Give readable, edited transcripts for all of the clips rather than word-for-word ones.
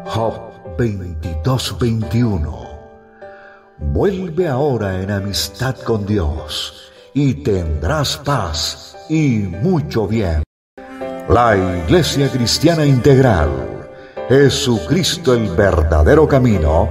Job 22:21. Vuelve ahora en amistad con Dios y tendrás paz y mucho bien. La Iglesia Cristiana Integral, Jesucristo el verdadero camino,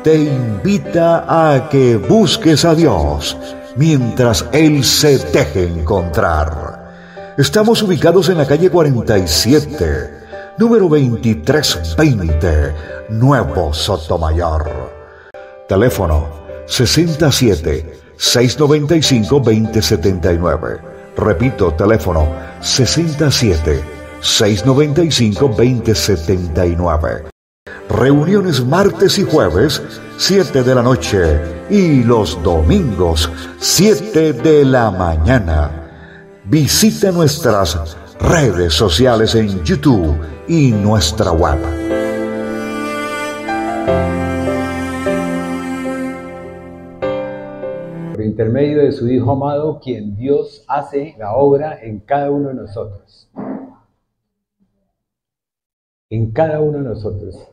te invita a que busques a Dios mientras Él se deje encontrar. Estamos ubicados en la calle 47, número 2320, Nuevo Sotomayor. Teléfono 67-695-2079. Repito, teléfono 67-695-2079. Reuniones martes y jueves, 7 de la noche, y los domingos, 7 de la mañana. Visita nuestras redes sociales en YouTube y nuestra web. Por intermedio de su Hijo amado, quien Dios hace la obra en cada uno de nosotros. En cada uno de nosotros.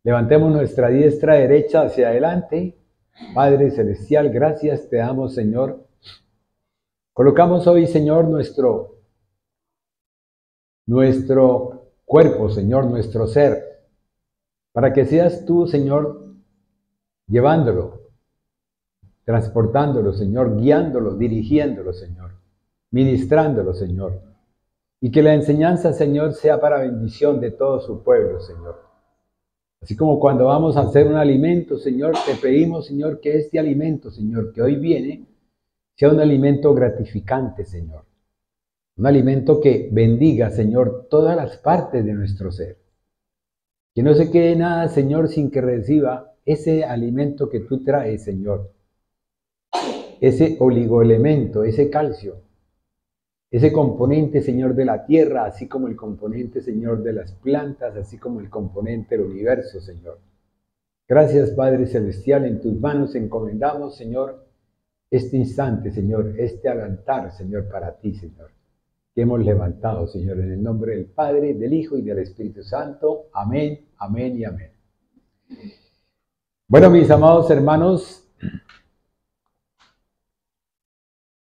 Levantemos nuestra diestra derecha hacia adelante. Padre Celestial, gracias te damos, Señor. Colocamos hoy, Señor, nuestro cuerpo, Señor, nuestro ser, para que seas tú, Señor, llevándolo, transportándolo, Señor, guiándolo, dirigiéndolo, Señor, ministrándolo, Señor, y que la enseñanza, Señor, sea para bendición de todo su pueblo, Señor. Así como cuando vamos a hacer un alimento, Señor, te pedimos, Señor, que este alimento, Señor, que hoy viene, sea un alimento gratificante, Señor. Un alimento que bendiga, Señor, todas las partes de nuestro ser. Que no se quede nada, Señor, sin que reciba ese alimento que tú traes, Señor. Ese oligoelemento, ese calcio, ese componente, Señor, de la tierra, así como el componente, Señor, de las plantas, así como el componente del universo, Señor. Gracias, Padre Celestial, en tus manos encomendamos, Señor, este instante, Señor, este altar, Señor, para ti, Señor, que hemos levantado, Señor, en el nombre del Padre, del Hijo y del Espíritu Santo. Amén, amén y amén. Bueno, mis amados hermanos,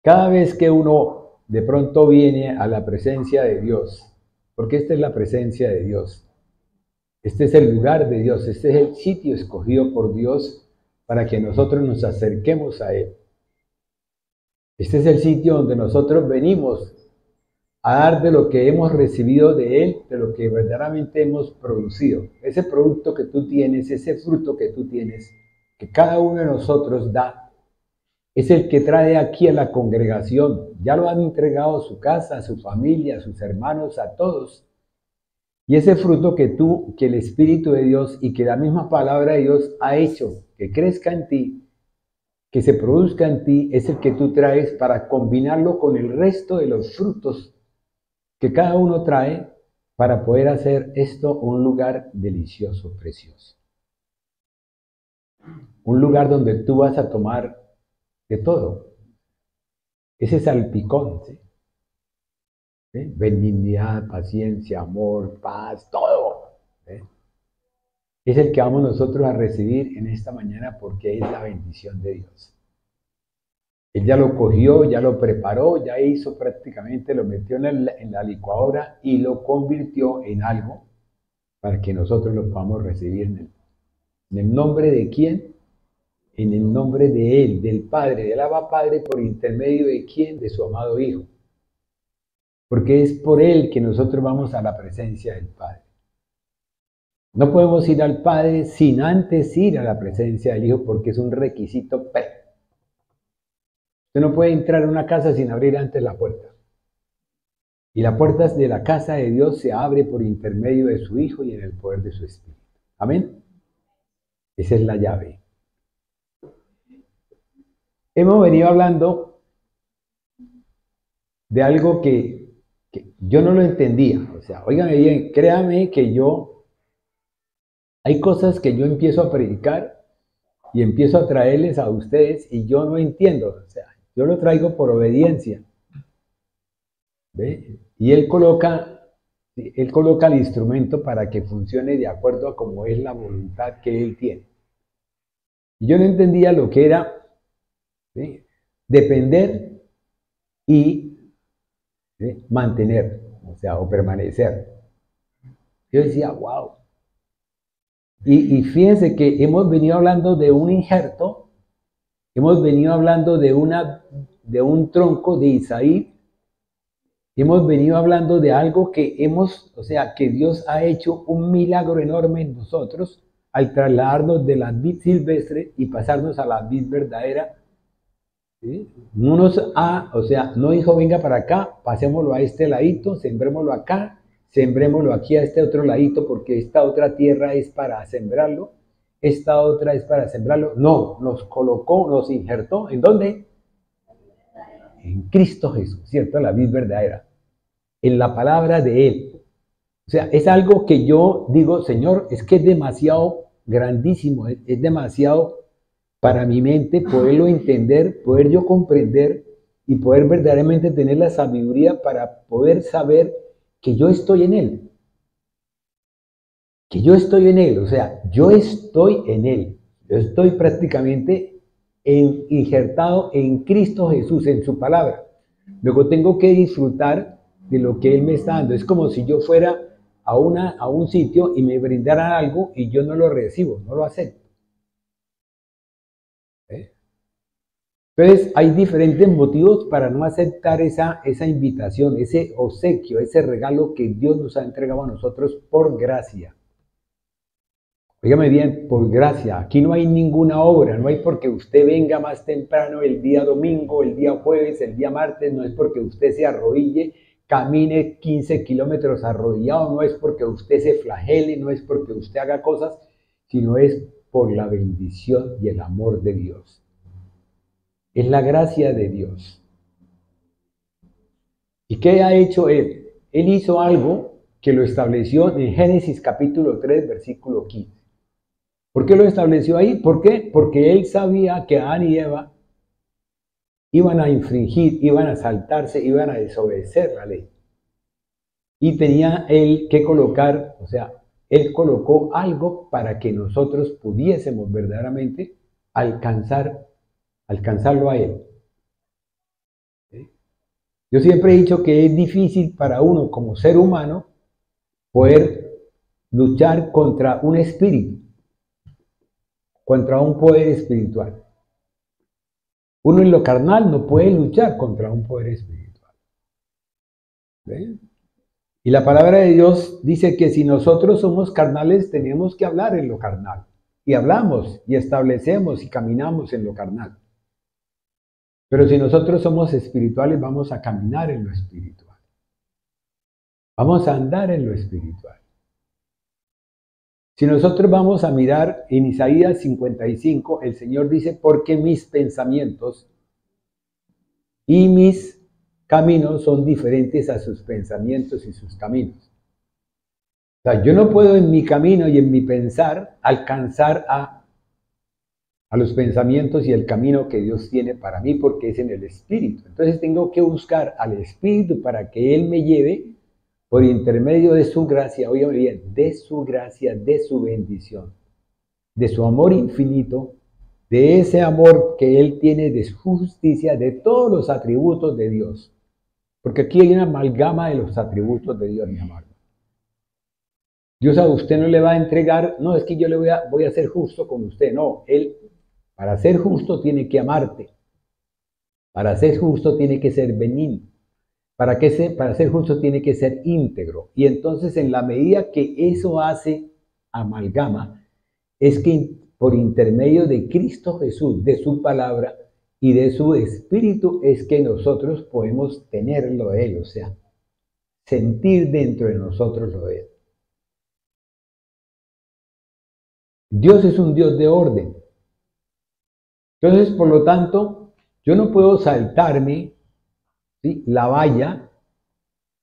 cada vez que uno de pronto viene a la presencia de Dios, porque esta es la presencia de Dios, este es el lugar de Dios, este es el sitio escogido por Dios para que nosotros nos acerquemos a Él. Este es el sitio donde nosotros venimos a dar de lo que hemos recibido de Él, de lo que verdaderamente hemos producido. Ese producto que tú tienes, ese fruto que tú tienes, que cada uno de nosotros da, es el que trae aquí a la congregación. Ya lo han entregado a su casa, a su familia, a sus hermanos, a todos. Y ese fruto que el Espíritu de Dios y que la misma palabra de Dios ha hecho que crezca en ti, que se produzca en ti, es el que tú traes para combinarlo con el resto de los frutos que cada uno trae para poder hacer esto un lugar delicioso, precioso. Un lugar donde tú vas a tomar de todo. Ese salpicón, ¿sí? ¿Sí? Benignidad, paciencia, amor, paz, todo. ¿Sí? Es el que vamos nosotros a recibir en esta mañana porque es la bendición de Dios. Él ya lo cogió, ya lo preparó, ya hizo prácticamente, lo metió en la licuadora y lo convirtió en algo para que nosotros lo podamos recibir en el nombre de ¿quién? En el nombre de Él, del Padre, del Abba Padre, por intermedio de ¿quién? De su amado Hijo. Porque es por Él que nosotros vamos a la presencia del Padre. No podemos ir al Padre sin antes ir a la presencia del Hijo, porque es un requisito pre. Usted no puede entrar a una casa sin abrir antes la puerta. Y la puerta de la casa de Dios se abre por intermedio de su Hijo y en el poder de su Espíritu. Amén. Esa es la llave. Hemos venido hablando de algo que yo no lo entendía. O sea, óigame bien, créame que hay cosas que yo empiezo a predicar y empiezo a traerles a ustedes y yo no entiendo. O sea, yo lo traigo por obediencia. ¿Ve? Y él coloca el instrumento para que funcione de acuerdo a cómo es la voluntad que él tiene. Y yo no entendía lo que era, ¿sí?, depender y, ¿sí?, mantener, o sea, o permanecer. Yo decía, wow. Y fíjense que hemos venido hablando de un injerto, hemos venido hablando de un tronco de Isaí, hemos venido hablando de algo o sea, que Dios ha hecho un milagro enorme en nosotros al trasladarnos de la vid silvestre y pasarnos a la vid verdadera. ¿Sí? O sea, no dijo, venga para acá, pasémoslo a este ladito, sembrémoslo acá, sembrémoslo aquí a este otro ladito, porque esta otra tierra es para sembrarlo, esta otra es para sembrarlo. No, nos colocó, nos injertó, ¿en dónde? En Cristo Jesús, ¿cierto? La vid verdadera, en la palabra de Él. O sea, es algo que yo digo, Señor, es que es demasiado grandísimo, es demasiado para mi mente poderlo entender, poder yo comprender y poder verdaderamente tener la sabiduría para poder saber que yo estoy en Él. Que yo estoy en Él, o sea, yo estoy en Él. Yo estoy prácticamente injertado en Cristo Jesús, en su palabra. Luego tengo que disfrutar de lo que Él me está dando. Es como si yo fuera a un sitio y me brindaran algo y yo no lo recibo, no lo acepto. Entonces, hay diferentes motivos para no aceptar esa invitación, ese obsequio, ese regalo que Dios nos ha entregado a nosotros por gracia. Óigame bien, por gracia. Aquí no hay ninguna obra, no hay porque usted venga más temprano el día domingo, el día jueves, el día martes, no es porque usted se arrodille, camine 15 kilómetros arrodillado, no es porque usted se flagele, no es porque usted haga cosas, sino es por la bendición y el amor de Dios. Es la gracia de Dios. ¿Y qué ha hecho Él? Él hizo algo que lo estableció en Génesis capítulo 3, versículo 15. ¿Por qué lo estableció ahí? ¿Por qué? Porque Él sabía que Adán y Eva iban a infringir, iban a saltarse, iban a desobedecer la ley. Y tenía Él que colocar, o sea, Él colocó algo para que nosotros pudiésemos verdaderamente alcanzarlo a Él. Yo siempre he dicho que es difícil para uno como ser humano poder luchar contra un espíritu, contra un poder espiritual. Uno en lo carnal no puede luchar contra un poder espiritual. ¿Ven? Y la palabra de Dios dice que si nosotros somos carnales, tenemos que hablar en lo carnal. Y hablamos, y establecemos, y caminamos en lo carnal. Pero si nosotros somos espirituales, vamos a caminar en lo espiritual. Vamos a andar en lo espiritual. Si nosotros vamos a mirar en Isaías 55, el Señor dice, porque mis pensamientos y mis caminos son diferentes a sus pensamientos y sus caminos. O sea, yo no puedo en mi camino y en mi pensar alcanzar a los pensamientos y el camino que Dios tiene para mí porque es en el Espíritu. Entonces tengo que buscar al Espíritu para que Él me lleve por intermedio de su gracia, óigame bien, de su gracia, de su bendición, de su amor infinito, de ese amor que Él tiene, de su justicia, de todos los atributos de Dios. Porque aquí hay una amalgama de los atributos de Dios, mi amado. Dios a usted no le va a entregar, no, es que yo le voy a ser justo con usted. No, Él, para ser justo, tiene que amarte. Para ser justo, tiene que ser benigno. Para ser justo tiene que ser íntegro. Y entonces en la medida que eso hace amalgama, es que por intermedio de Cristo Jesús, de su palabra y de su Espíritu, es que nosotros podemos tenerlo de Él, o sea, sentir dentro de nosotros lo de Él. Dios es un Dios de orden. Entonces, por lo tanto, yo no puedo saltarme ¿sí? La valla,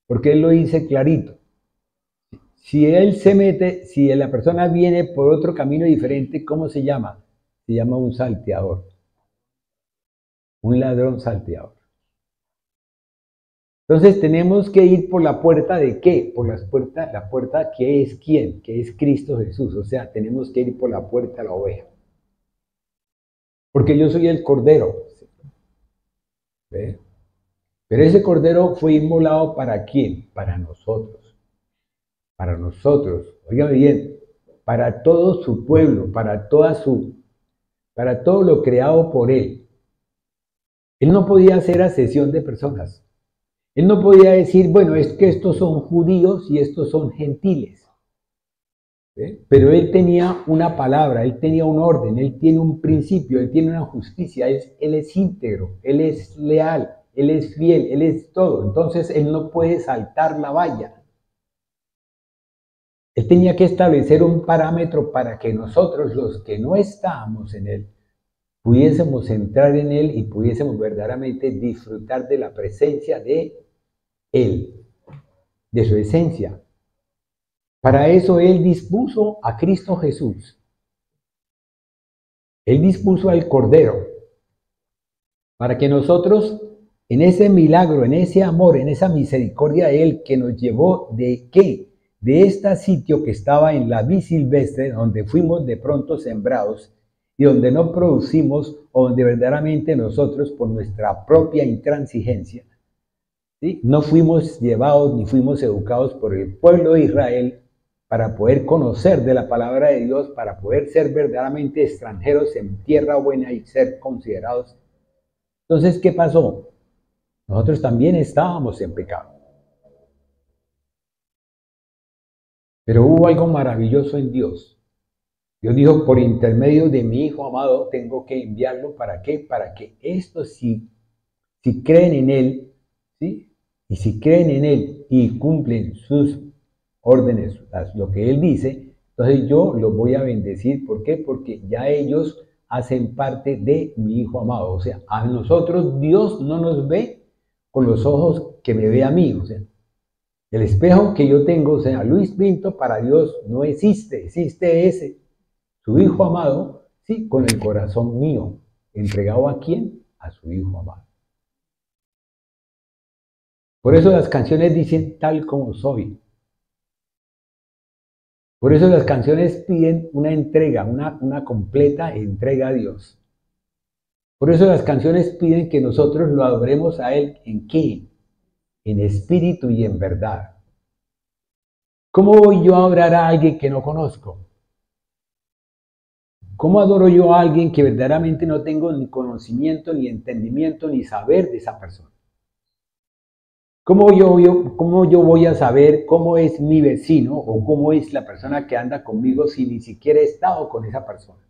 porque él lo dice clarito. Si él se mete, si la persona viene por otro camino diferente, ¿cómo se llama? Se llama un salteador, un ladrón salteador. Entonces tenemos que ir por la puerta de ¿qué? Por la puerta que es ¿quién? Que es Cristo Jesús. O sea, tenemos que ir por la puerta de la oveja. Porque yo soy el cordero. ¿Ve? Pero ese cordero fue inmolado ¿para quién? Para nosotros. Para nosotros. Óigame bien, para todo su pueblo, para todo lo creado por él. Él no podía hacer asesión de personas. Él no podía decir, bueno, es que estos son judíos y estos son gentiles. ¿Sí? Pero él tenía una palabra, él tenía un orden, él tiene un principio, él tiene una justicia, él es íntegro, él es leal, él es fiel, él es todo. Entonces él no puede saltar la valla. Él tenía que establecer un parámetro para que nosotros, los que no estábamos en él, pudiésemos entrar en él y pudiésemos verdaderamente disfrutar de la presencia de él, de su esencia. Para eso él dispuso a Cristo Jesús. Él dispuso al Cordero, para que nosotros, en ese milagro, en ese amor, en esa misericordia de él que nos llevó de ¿qué? De este sitio que estaba en la vid silvestre, donde fuimos de pronto sembrados y donde no producimos, o donde verdaderamente nosotros, por nuestra propia intransigencia, ¿sí? No fuimos llevados ni fuimos educados por el pueblo de Israel para poder conocer de la palabra de Dios, para poder ser verdaderamente extranjeros en tierra buena y ser considerados. Entonces, ¿qué pasó? Nosotros también estábamos en pecado. Pero hubo algo maravilloso en Dios. Dios dijo, por intermedio de mi Hijo amado, tengo que enviarlo. ¿Para qué? Para que estos, si creen en Él, ¿sí? Y si creen en Él y cumplen sus órdenes, lo que Él dice, entonces yo los voy a bendecir. ¿Por qué? Porque ya ellos hacen parte de mi Hijo amado. O sea, a nosotros Dios no nos ve con los ojos que me ve a mí. O sea, el espejo que yo tengo, o sea, Luis Pinto, para Dios no existe. Existe ese, su Hijo amado, sí, con el corazón mío. ¿Entregado a quién? A su Hijo amado. Por eso las canciones dicen tal como soy. Por eso las canciones piden una entrega, una completa entrega a Dios. Por eso las canciones piden que nosotros lo adoremos a Él. ¿En qué? En espíritu y en verdad. ¿Cómo voy yo a adorar a alguien que no conozco? ¿Cómo adoro yo a alguien que verdaderamente no tengo ni conocimiento, ni entendimiento, ni saber de esa persona? ¿Cómo yo voy a saber cómo es mi vecino o cómo es la persona que anda conmigo si ni siquiera he estado con esa persona?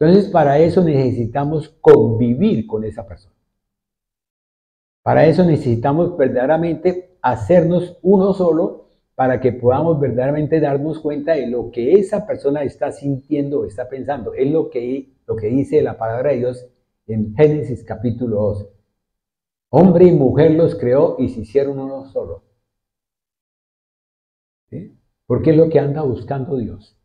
Entonces, para eso necesitamos convivir con esa persona. Para eso necesitamos verdaderamente hacernos uno solo para que podamos verdaderamente darnos cuenta de lo que esa persona está sintiendo o está pensando. Es lo que dice la palabra de Dios en Génesis capítulo 12. Hombre y mujer los creó y se hicieron uno solo. ¿Sí? Porque es lo que anda buscando Dios.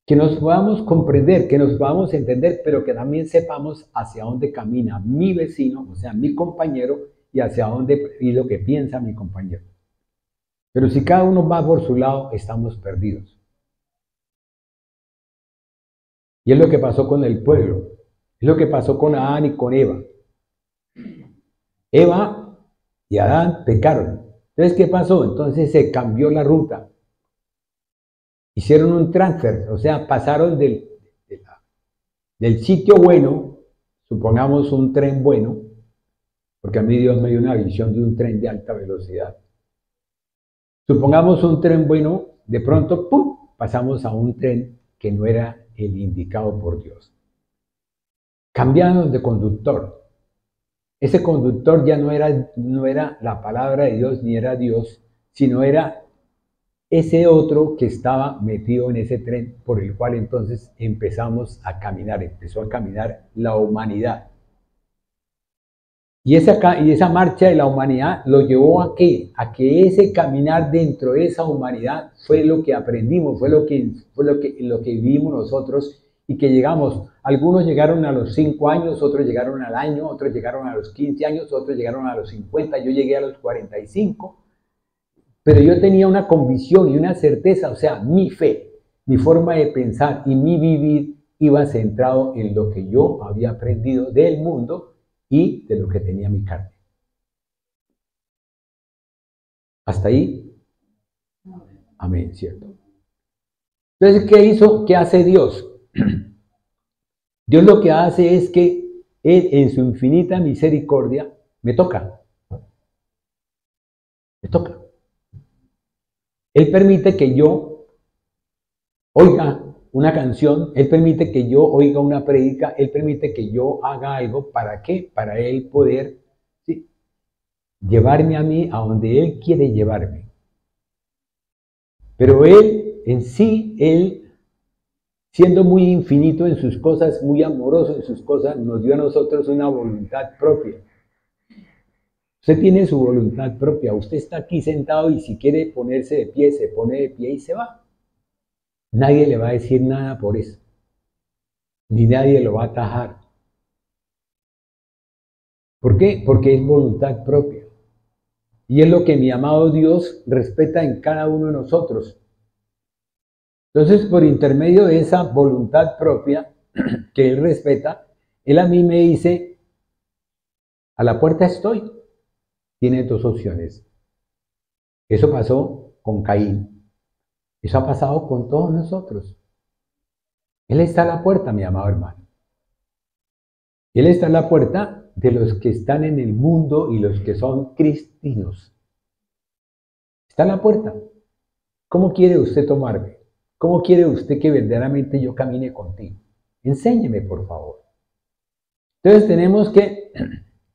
Que nos podamos comprender, que nos podamos entender, pero que también sepamos hacia dónde camina mi vecino, o sea, mi compañero, y hacia dónde y lo que piensa mi compañero. Pero si cada uno va por su lado, estamos perdidos. Y es lo que pasó con el pueblo. Es lo que pasó con Adán y con Eva. Eva y Adán pecaron. Entonces, ¿qué pasó? Entonces se cambió la ruta. Hicieron un transfer, o sea, pasaron del sitio bueno, supongamos un tren bueno, porque a mí Dios me dio una visión de un tren de alta velocidad. Supongamos un tren bueno, de pronto, ¡pum!, pasamos a un tren que no era el indicado por Dios. Cambiaron de conductor. Ese conductor ya no era la palabra de Dios ni era Dios, sino era ese otro que estaba metido en ese tren por el cual entonces empezó a caminar la humanidad. Y esa marcha de la humanidad lo llevó ¿a qué? A que ese caminar dentro de esa humanidad fue lo que aprendimos, fue lo que vivimos nosotros y que llegamos. Algunos llegaron a los 5 años, otros llegaron al año, otros llegaron a los 15 años, otros llegaron a los 50, yo llegué a los 45. Pero yo tenía una convicción y una certeza, o sea, mi fe, mi forma de pensar y mi vivir iba centrado en lo que yo había aprendido del mundo y de lo que tenía mi carne. ¿Hasta ahí? Amén, ¿cierto? Entonces, ¿qué hizo? ¿Qué hace Dios? Dios lo que hace es que Él, en su infinita misericordia, me toca. Me toca. Él permite que yo oiga una canción, Él permite que yo oiga una prédica, Él permite que yo haga algo. ¿Para qué? Para Él poder, ¿sí?, llevarme a mí a donde Él quiere llevarme. Pero Él en sí, Él, siendo muy infinito en sus cosas, muy amoroso en sus cosas, nos dio a nosotros una voluntad propia. Usted tiene su voluntad propia. Usted está aquí sentado y si quiere ponerse de pie, se pone de pie y se va. Nadie le va a decir nada por eso. Ni nadie lo va a atajar. ¿Por qué? Porque es voluntad propia. Y es lo que mi amado Dios respeta en cada uno de nosotros. Entonces, por intermedio de esa voluntad propia que Él respeta, Él a mí me dice, a la puerta estoy. Tiene 2 opciones. Eso pasó con Caín. Eso ha pasado con todos nosotros. Él está a la puerta, mi amado hermano. Él está a la puerta de los que están en el mundo y los que son cristianos. Está a la puerta. ¿Cómo quiere usted tomarme? ¿Cómo quiere usted que verdaderamente yo camine contigo? Enséñeme, por favor. Entonces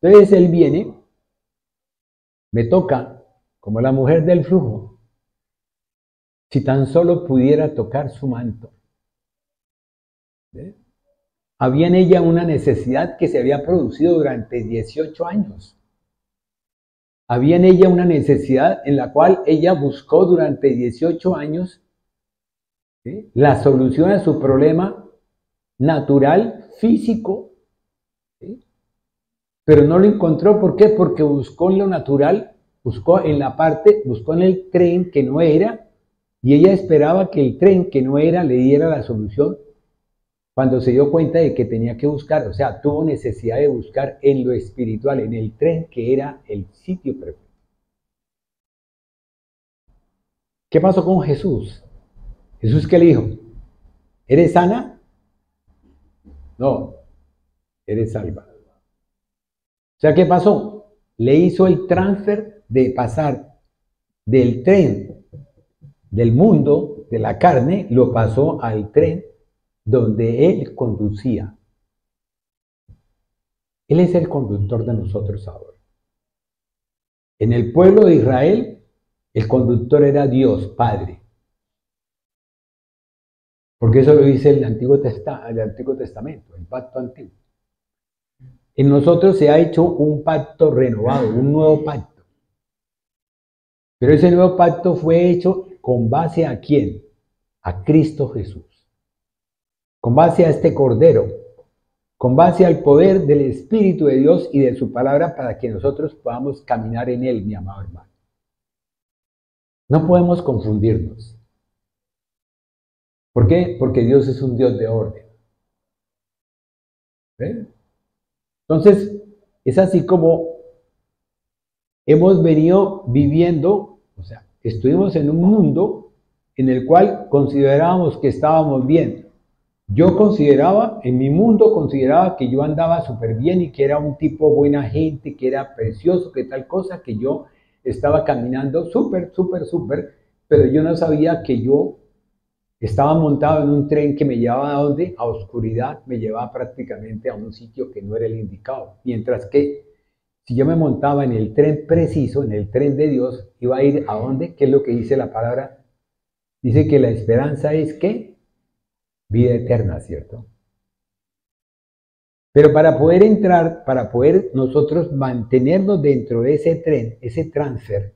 entonces Él viene, me toca, como la mujer del flujo. Si tan solo pudiera tocar su manto. ¿Ve? Había en ella una necesidad que se había producido durante 18 años. Había en ella una necesidad en la cual ella buscó durante 18 años, ¿sí?, la solución a su problema natural, físico, ¿sí?, pero no lo encontró. ¿Por qué? Porque buscó en lo natural, buscó en el tren que no era, y ella esperaba que el tren que no era le diera la solución cuando se dio cuenta de que tenía que buscar, o sea, tuvo necesidad de buscar en lo espiritual, en el tren que era el sitio perfecto. ¿Qué pasó con Jesús? Jesús, ¿qué le dijo? ¿Eres sana? No, eres salva. O sea, ¿qué pasó? Le hizo el transfer de pasar del tren del mundo, de la carne, lo pasó al tren donde Él conducía. Él es el conductor de nosotros ahora. En el pueblo de Israel, el conductor era Dios, Padre. Porque eso lo dice el Antiguo Testamento, el pacto antiguo. En nosotros se ha hecho un pacto renovado, un nuevo pacto. Pero ese nuevo pacto fue hecho con base ¿a quién? A Cristo Jesús. Con base a este Cordero. Con base al poder del Espíritu de Dios y de su palabra para que nosotros podamos caminar en Él, mi amado hermano. No podemos confundirnos. ¿Por qué? Porque Dios es un Dios de orden. ¿Ven? Entonces, es así como hemos venido viviendo, o sea, estuvimos en un mundo en el cual considerábamos que estábamos bien. Yo consideraba, en mi mundo consideraba que yo andaba súper bien y que era un tipo buena gente, que era precioso, que tal cosa, que yo estaba caminando súper, pero yo no sabía que yo estaba montado en un tren que me llevaba ¿a dónde? A oscuridad, me llevaba prácticamente a un sitio que no era el indicado. Mientras que si yo me montaba en el tren preciso, en el tren de Dios, iba a ir ¿a dónde? ¿Qué es lo que dice la palabra? Dice que la esperanza es ¿qué? Vida eterna, ¿cierto? Pero para poder entrar, para poder nosotros mantenernos dentro de ese tren, ese transfer,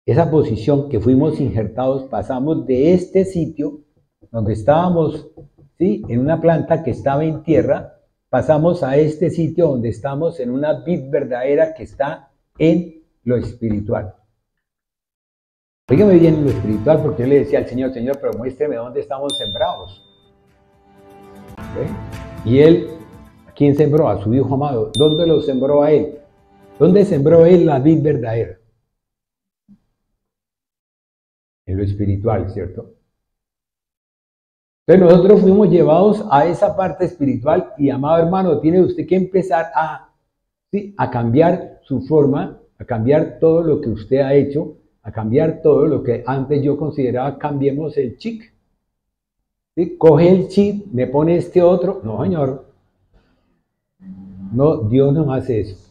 esa posición que fuimos injertados, pasamos de este sitio donde estábamos, ¿sí?, en una planta que estaba en tierra, pasamos a este sitio donde estamos en una vid verdadera que está en lo espiritual. Fíjame bien en lo espiritual, porque yo le decía al Señor, Señor, pero muéstreme dónde estamos sembrados. ¿Ve? Y Él, ¿a quién sembró? A su Hijo amado. ¿Dónde lo sembró a Él? ¿Dónde sembró Él la vid verdadera? En lo espiritual, ¿cierto? Entonces nosotros fuimos llevados a esa parte espiritual y, amado hermano, tiene usted que empezar ¿sí?, a cambiar su forma, a cambiar todo lo que usted ha hecho, a cambiar todo lo que antes yo consideraba. Cambiemos el chip. ¿Sí? Coge el chip, me pone este otro. No, señor. No, Dios no hace eso.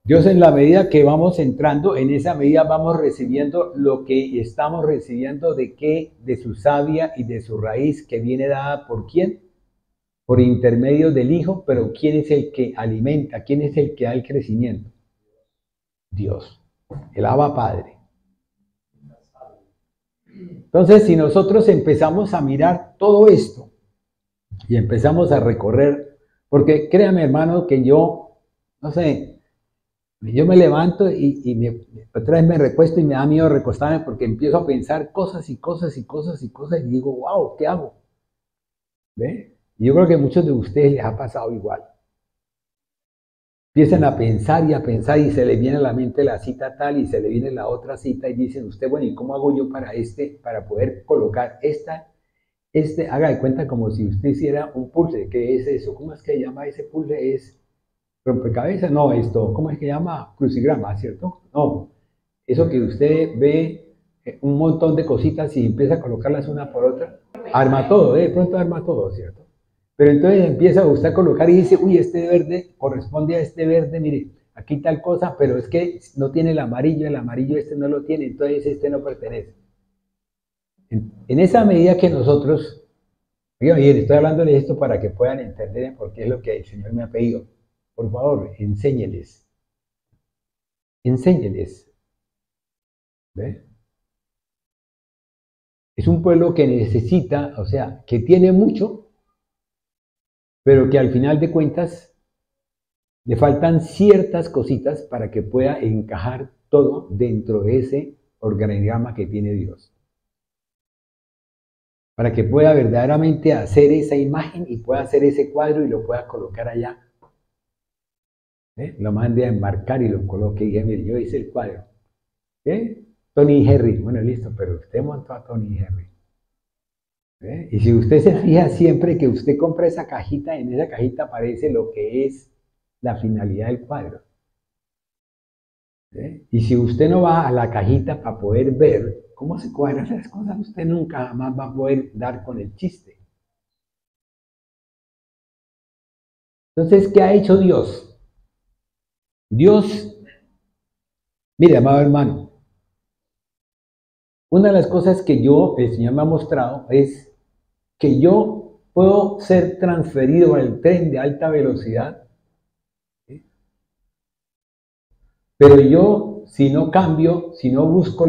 Dios, en la medida que vamos entrando, en esa medida vamos recibiendo lo que estamos recibiendo de qué, de su savia y de su raíz, que viene dada por quién, por intermedio del Hijo. Pero ¿quién es el que alimenta? ¿Quién es el que da el crecimiento? Dios, el Abba Padre. Entonces, si nosotros empezamos a mirar todo esto y empezamos a recorrer, porque créame, hermano, que yo, no sé, yo me levanto y otra vez me recuesto y me da miedo recostarme, porque empiezo a pensar cosas y cosas y cosas y cosas y digo, wow, ¿qué hago? ¿Ve? Y yo creo que a muchos de ustedes les ha pasado igual. Empiezan a pensar y se les viene a la mente la cita tal y se le viene la otra cita y dicen usted, bueno, ¿y cómo hago yo para poder colocar haga de cuenta como si usted hiciera un puzzle? ¿Qué es eso? ¿Cómo es que llama ese puzzle? ¿Es rompecabezas? No, ¿cómo es que llama? Crucigrama, ¿cierto? No, eso que usted ve un montón de cositas y empieza a colocarlas una por otra, arma todo, de pronto arma todo, ¿cierto? Pero entonces empieza usted a colocar y dice, uy, este verde corresponde a este verde, mire, aquí tal cosa, pero es que no tiene el amarillo este no lo tiene, entonces este no pertenece. En esa medida que nosotros, oigan bien, estoy hablándoles esto para que puedan entender por qué es lo que el Señor me ha pedido. Por favor, enséñeles. Enséñeles. ¿Ve? Es un pueblo que necesita, o sea, que tiene mucho, pero que al final de cuentas le faltan ciertas cositas para que pueda encajar todo dentro de ese organigrama que tiene Dios. Para que pueda verdaderamente hacer esa imagen y pueda hacer ese cuadro y lo pueda colocar allá. Lo mande a enmarcar y lo coloque y diga, mire, yo hice el cuadro. Tony y Henry. Bueno, listo, pero usted montó a Tony y Henry. Y si usted se fija siempre que usted compra esa cajita, en esa cajita aparece lo que es la finalidad del cuadro. Y si usted no va a la cajita para poder ver cómo se cuadran las cosas, usted nunca jamás va a poder dar con el chiste. Entonces, ¿qué ha hecho Dios? Dios, mire, amado hermano, una de las cosas que el Señor me ha mostrado es que yo puedo ser transferido al tren de alta velocidad, pero yo, si no cambio, si no busco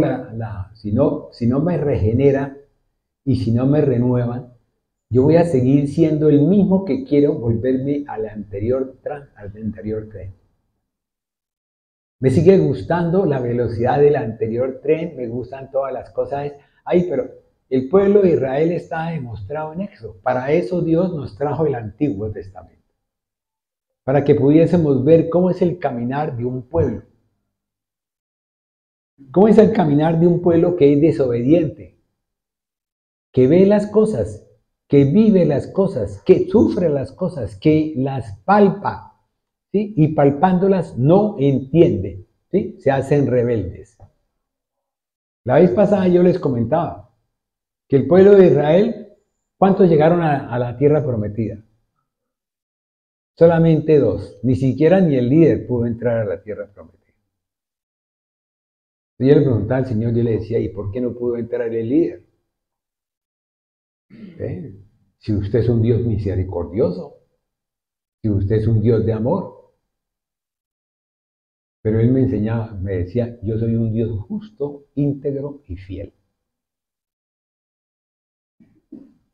si no me regenera y si no me renuevan, yo voy a seguir siendo el mismo que quiero volverme al anterior tren. Me sigue gustando la velocidad del anterior tren, me gustan todas las cosas. Pero el pueblo de Israel está demostrado en Éxodo. Para eso Dios nos trajo el Antiguo Testamento. Para que pudiésemos ver cómo es el caminar de un pueblo. ¿Cómo es el caminar de un pueblo que es desobediente? Que ve las cosas, que vive las cosas, que sufre las cosas, que las palpa, ¿sí? Y palpándolas no entiende, ¿sí? Se hacen rebeldes. La vez pasada yo les comentaba que el pueblo de Israel, ¿cuántos llegaron a la tierra prometida? Solamente 2, ni siquiera ni el líder pudo entrar a la tierra prometida. Yo le preguntaba al Señor, yo le decía, ¿y por qué no pudo entrar el líder? si usted es un Dios misericordioso, si usted es un Dios de amor. Pero él me enseñaba, me decía, yo soy un Dios justo, íntegro y fiel.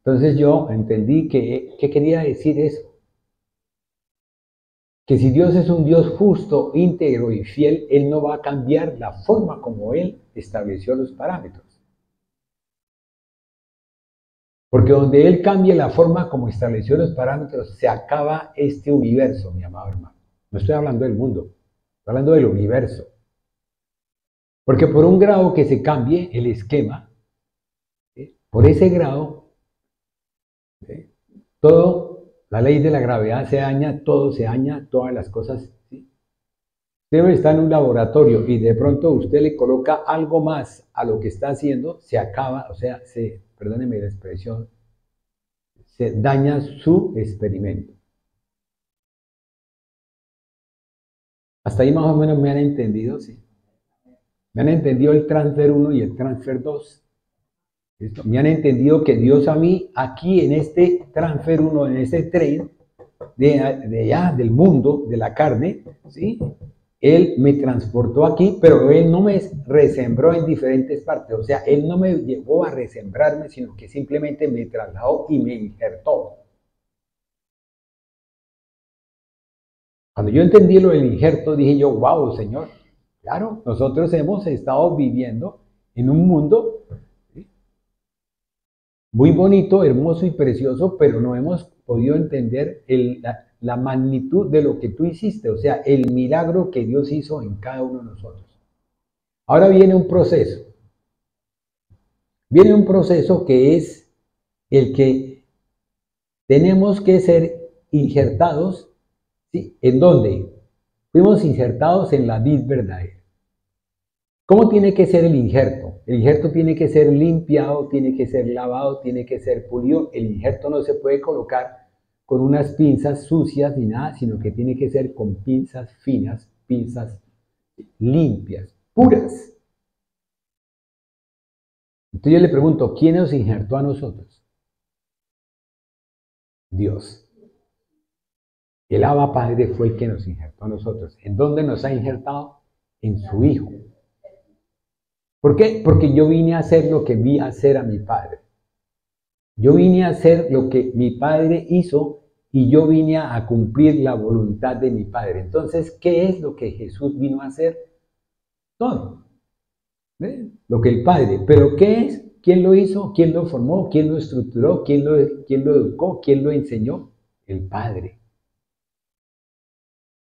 Entonces yo entendí que, ¿qué quería decir eso? Que si Dios es un Dios justo, íntegro y fiel, Él no va a cambiar la forma como Él estableció los parámetros. Porque donde Él cambie la forma como estableció los parámetros, se acaba este universo, mi amado hermano. No estoy hablando del mundo, estoy hablando del universo. Porque por un grado que se cambie el esquema, por ese grado, todo, la ley de la gravedad se daña, todo se daña, todas las cosas. ¿Sí? Usted está en un laboratorio y de pronto usted le coloca algo más a lo que está haciendo, se acaba, o sea, perdóneme la expresión, se daña su experimento. Hasta ahí más o menos me han entendido, sí. Me han entendido el transfer 1 y el transfer 2. ¿Listo? Me han entendido que Dios a mí, aquí en este transfer 1, en este tren de allá, del mundo, de la carne, ¿sí? Él me transportó aquí, pero Él no me resembró en diferentes partes. O sea, Él no me llevó a resembrarme, sino que simplemente me trasladó y me injertó. Cuando yo entendí lo del injerto, dije yo, wow, Señor, claro, nosotros hemos estado viviendo en un mundo, ¿sí?, muy bonito, hermoso y precioso, pero no hemos podido entender la magnitud de lo que tú hiciste, o sea, el milagro que Dios hizo en cada uno de nosotros. Ahora viene un proceso. Viene un proceso que es el que tenemos que ser injertados, ¿sí? ¿En dónde? Fuimos injertados en la vid verdadera. ¿Cómo tiene que ser el injerto? El injerto tiene que ser limpiado, tiene que ser lavado, tiene que ser pulido. El injerto no se puede colocar con unas pinzas sucias ni nada, sino que tiene que ser con pinzas finas, pinzas limpias, puras. Entonces yo le pregunto, ¿quién nos injertó a nosotros? Dios. El Abba Padre fue el que nos injertó a nosotros. ¿En dónde nos ha injertado? En su Hijo. ¿Por qué? Porque yo vine a hacer lo que vi hacer a mi Padre. Yo vine a hacer lo que mi Padre hizo y yo vine a cumplir la voluntad de mi Padre. Entonces, ¿qué es lo que Jesús vino a hacer? Todo. ¿Ve? Lo que el Padre. ¿Pero qué es? ¿Quién lo hizo? ¿Quién lo formó? ¿Quién lo estructuró? ¿Quién lo educó? ¿Quién lo enseñó? El Padre.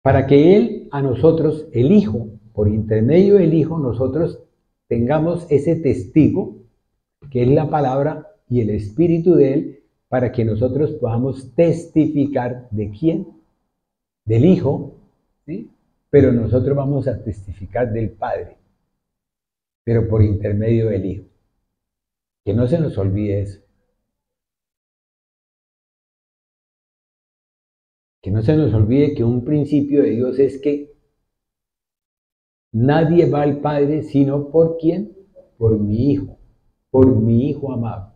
Para que Él a nosotros, el Hijo, por intermedio del Hijo, nosotros tengamos ese testigo, que es la palabra y el Espíritu de Él, para que nosotros podamos testificar de quién, del Hijo, ¿sí? Pero nosotros vamos a testificar del Padre, pero por intermedio del Hijo. Que no se nos olvide eso. Que no se nos olvide que un principio de Dios es que nadie va al Padre sino por quién, por mi Hijo amado.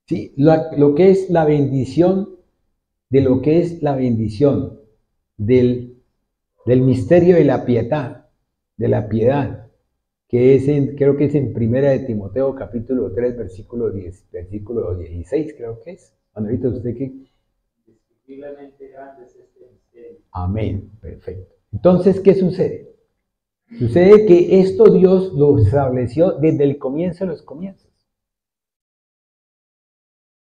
Sí, lo que es la bendición, de lo que es la bendición del misterio de la piedad, que es creo que es en 1 de Timoteo capítulo 3, versículo 10, versículo 16, creo que es. Ahorita usted que... Amén, perfecto. Entonces, ¿qué sucede? Sucede que esto Dios lo estableció desde el comienzo de los comienzos.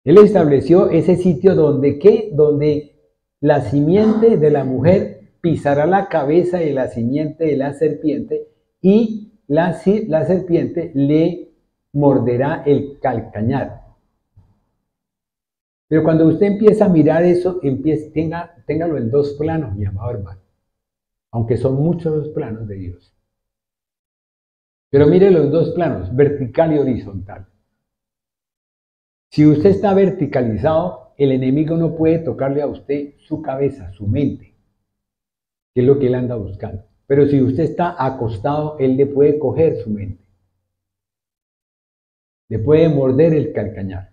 Él estableció ese sitio donde, ¿qué? Donde la simiente de la mujer pisará la cabeza de la simiente de la serpiente y la serpiente le morderá el calcañar. Pero cuando usted empieza a mirar eso, téngalo en dos planos, mi amado hermano. Aunque son muchos los planos de Dios. Pero mire los dos planos, vertical y horizontal. Si usted está verticalizado, el enemigo no puede tocarle a usted su cabeza, su mente, que es lo que él anda buscando. Pero si usted está acostado, él le puede coger su mente. Le puede morder el calcañar.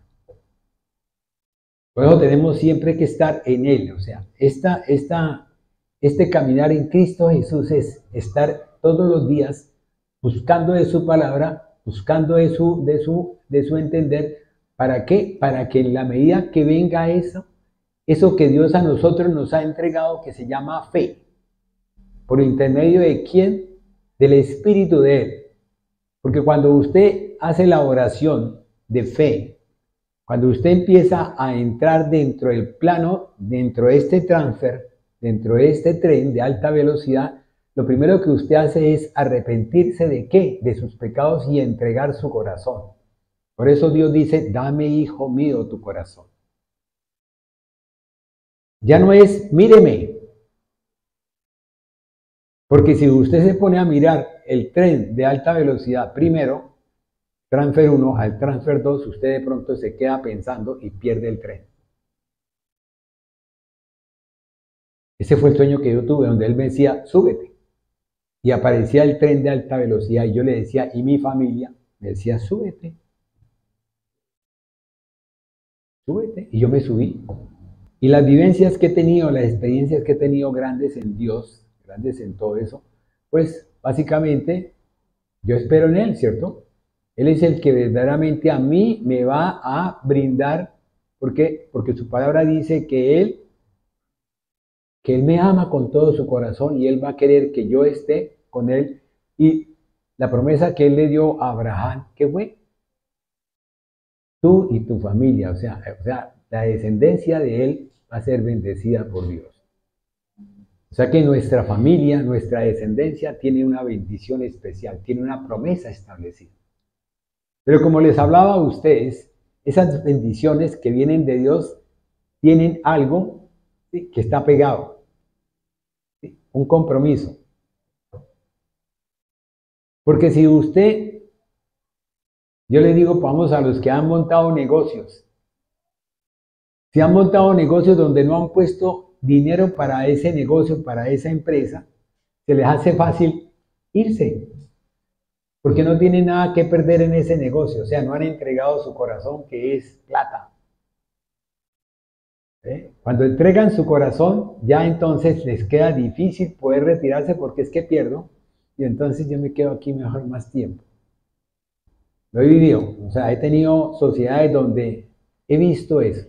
Por eso tenemos siempre que estar en Él. O sea, este caminar en Cristo Jesús es estar todos los días buscando de su palabra, buscando de su entender. ¿Para qué? Para que en la medida que venga eso que Dios a nosotros nos ha entregado, que se llama fe, ¿por intermedio de quién? Del Espíritu de Él. Porque cuando usted hace la oración de fe, cuando usted empieza a entrar dentro del plano, dentro de este transfer, dentro de este tren de alta velocidad, lo primero que usted hace es arrepentirse ¿de qué? De sus pecados y entregar su corazón. Por eso Dios dice, dame, hijo mío, tu corazón. Ya no es, míreme. Porque si usted se pone a mirar el tren de alta velocidad primero, transfer 1 al transfer 2, usted de pronto se queda pensando y pierde el tren. Ese fue el sueño que yo tuve, donde él me decía, súbete. Y aparecía el tren de alta velocidad y yo le decía, y mi familia me decía, súbete. Súbete. Y yo me subí. Y las vivencias que he tenido, las experiencias que he tenido grandes en Dios, grandes en todo eso, pues básicamente yo espero en Él, ¿cierto? Él es el que verdaderamente a mí me va a brindar, ¿por qué? Porque su palabra dice que Él me ama con todo su corazón y Él va a querer que yo esté con Él. Y la promesa que Él le dio a Abraham, ¿qué fue? Tú y tu familia, o sea, la descendencia de Él va a ser bendecida por Dios. O sea que nuestra familia, nuestra descendencia tiene una bendición especial, tiene una promesa establecida. Pero como les hablaba a ustedes, esas bendiciones que vienen de Dios tienen algo, ¿sí?, que está pegado, ¿sí?, un compromiso. Porque si usted, yo le digo, vamos a los que han montado negocios, si han montado negocios donde no han puesto dinero para ese negocio, para esa empresa, se les hace fácil irse. Porque no tienen nada que perder en ese negocio, o sea, no han entregado su corazón, que es plata. Cuando entregan su corazón, ya entonces les queda difícil poder retirarse porque es que pierdo, y entonces yo me quedo aquí mejor más tiempo. Lo he vivido, o sea, he tenido sociedades donde he visto eso.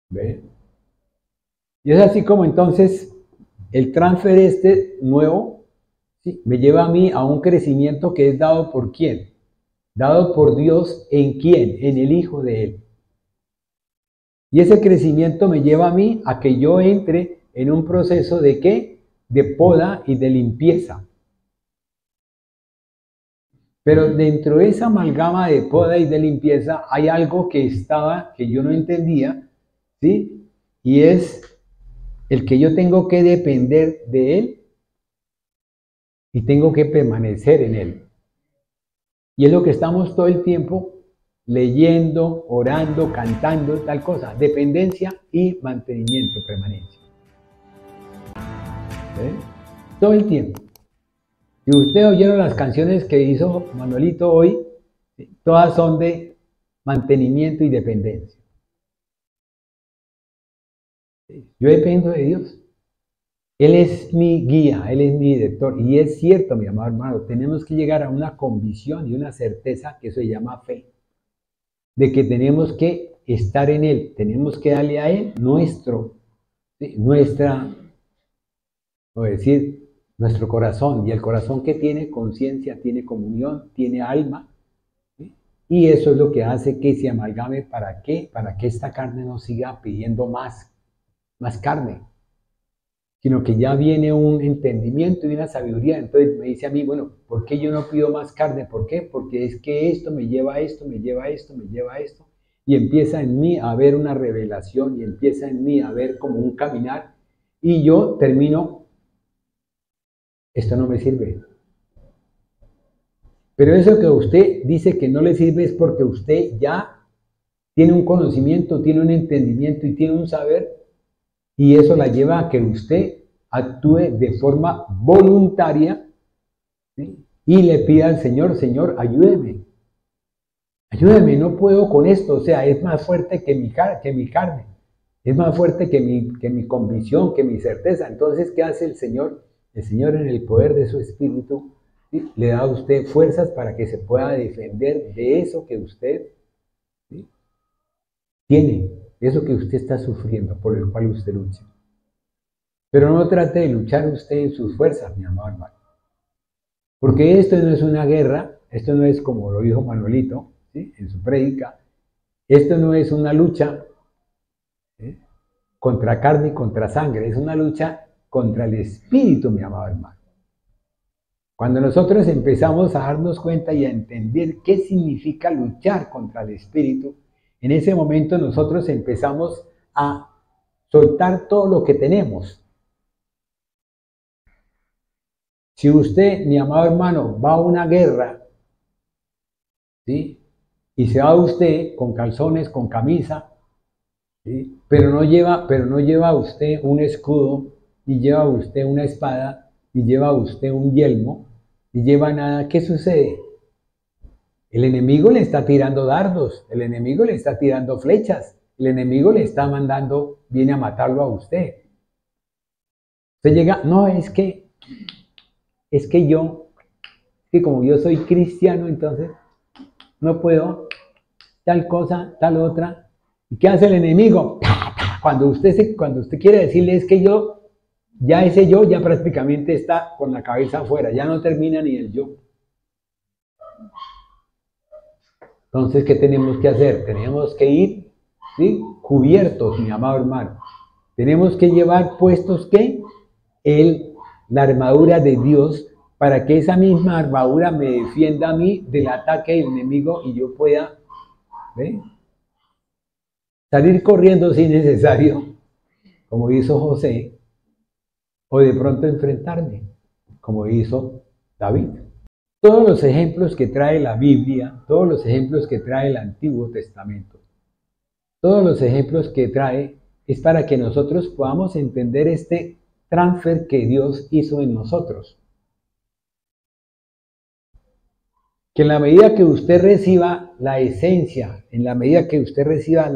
¿Ve? Y es así como entonces el transfer nuevo, ¿sí?, me lleva a mí a un crecimiento que es dado por ¿quién? Dado por Dios, ¿en quién? En el Hijo de Él. Y ese crecimiento me lleva a mí a que yo entre en un proceso de ¿qué? De poda y de limpieza. Pero dentro de esa amalgama de poda y de limpieza hay algo que yo no entendía, ¿sí? Y es el que yo tengo que depender de Él y tengo que permanecer en Él. Y es lo que estamos todo el tiempo leyendo, orando, cantando, tal cosa. Dependencia y mantenimiento, permanencia. ¿Ven? Todo el tiempo. Si ustedes oyeron las canciones que hizo Manuelito hoy, todas son de mantenimiento y dependencia. Yo dependo de Dios. Él es mi guía, Él es mi director. Y es cierto, mi amado hermano, tenemos que llegar a una convicción y una certeza, que eso se llama fe, de que tenemos que estar en Él, tenemos que darle a Él nuestro corazón. Y el corazón que tiene conciencia, tiene comunión, tiene alma. ¿Sí? Y eso es lo que hace que se amalgame. ¿Para qué? Para que esta carne no siga pidiendo más carne, sino que ya viene un entendimiento y una sabiduría. Entonces me dice a mí, bueno, ¿por qué yo no pido más carne? ¿Por qué? Porque es que esto me lleva a esto, me lleva a esto, me lleva a esto, y empieza en mí a haber una revelación, y empieza en mí a haber como un caminar, y yo termino, esto no me sirve. Pero eso que usted dice que no le sirve es porque usted ya tiene un conocimiento, tiene un entendimiento y tiene un saber, y eso la lleva a que usted actúe de forma voluntaria, ¿sí?, y le pida al Señor, Señor, ayúdeme. Ayúdame, no puedo con esto, o sea, es más fuerte que mi carne, es más fuerte que mi convicción, que mi certeza. Entonces, ¿qué hace el Señor? El Señor en el poder de su Espíritu, ¿sí?, le da a usted fuerzas para que se pueda defender de eso que usted, ¿sí?, tiene, de eso que usted está sufriendo, por el cual usted lucha. Pero no trate de luchar usted en sus fuerzas, mi amado hermano. Porque esto no es una guerra, esto no es como lo dijo Manuelito, ¿sí?, en su prédica, esto no es una lucha, ¿sí?, contra carne y contra sangre, es una lucha contra el espíritu, mi amado hermano. Cuando nosotros empezamos a darnos cuenta y a entender qué significa luchar contra el espíritu, en ese momento nosotros empezamos a soltar todo lo que tenemos. Si usted, mi amado hermano, va a una guerra, ¿sí?, y se va usted con calzones, con camisa, ¿sí?, pero no lleva usted un escudo, ni lleva usted una espada, ni lleva usted un yelmo, ni lleva nada, ¿qué sucede? El enemigo le está tirando dardos, el enemigo le está tirando flechas, el enemigo le está mandando, viene a matarlo a usted. Usted llega, no, es que como yo soy cristiano, entonces no puedo tal cosa, tal otra. ¿Y qué hace el enemigo? Cuando usted quiere decirle es que ese yo ya prácticamente está con la cabeza afuera, ya no termina ni el yo. Entonces, ¿qué tenemos que hacer? Tenemos que ir, ¿sí?, cubiertos, mi amado hermano. Tenemos que llevar puestos, ¿qué? La armadura de Dios, para que esa misma armadura me defienda a mí del ataque del enemigo y yo pueda, ¿ve?, salir corriendo si es necesario, como hizo José, o de pronto enfrentarme, como hizo David. Todos los ejemplos que trae la Biblia, todos los ejemplos que trae el Antiguo Testamento, todos los ejemplos que trae es para que nosotros podamos entender este transfer que Dios hizo en nosotros. Que en la medida que usted reciba la esencia, en la medida que usted reciba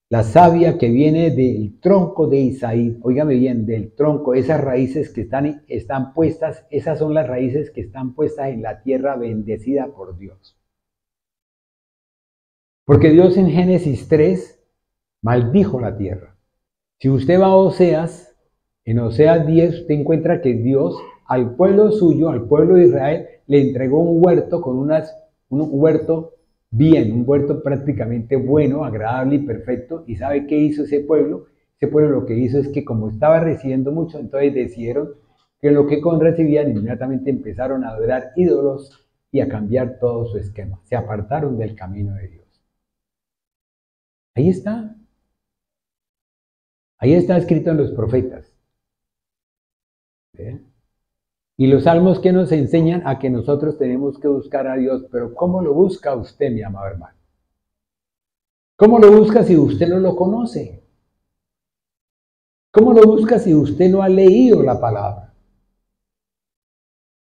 la savia que viene del tronco de Isaí, óigame bien, del tronco, esas raíces que están puestas, esas son las raíces que están puestas en la tierra bendecida por Dios. Porque Dios en Génesis 3 maldijo la tierra. Si usted va a Oseas, en Oseas 10 usted encuentra que Dios al pueblo suyo, al pueblo de Israel, le entregó un huerto con un huerto bien, un huerto prácticamente bueno, agradable y perfecto. ¿Y sabe qué hizo ese pueblo? Ese pueblo lo que hizo es que como estaba recibiendo mucho, entonces decidieron que lo que recibían inmediatamente empezaron a adorar ídolos y a cambiar todo su esquema. Se apartaron del camino de Dios. Ahí está. Ahí está escrito en los profetas. ¿Ve? Y los salmos que nos enseñan a que nosotros tenemos que buscar a Dios. Pero ¿cómo lo busca usted, mi amado hermano? ¿Cómo lo busca si usted no lo conoce? ¿Cómo lo busca si usted no ha leído la palabra?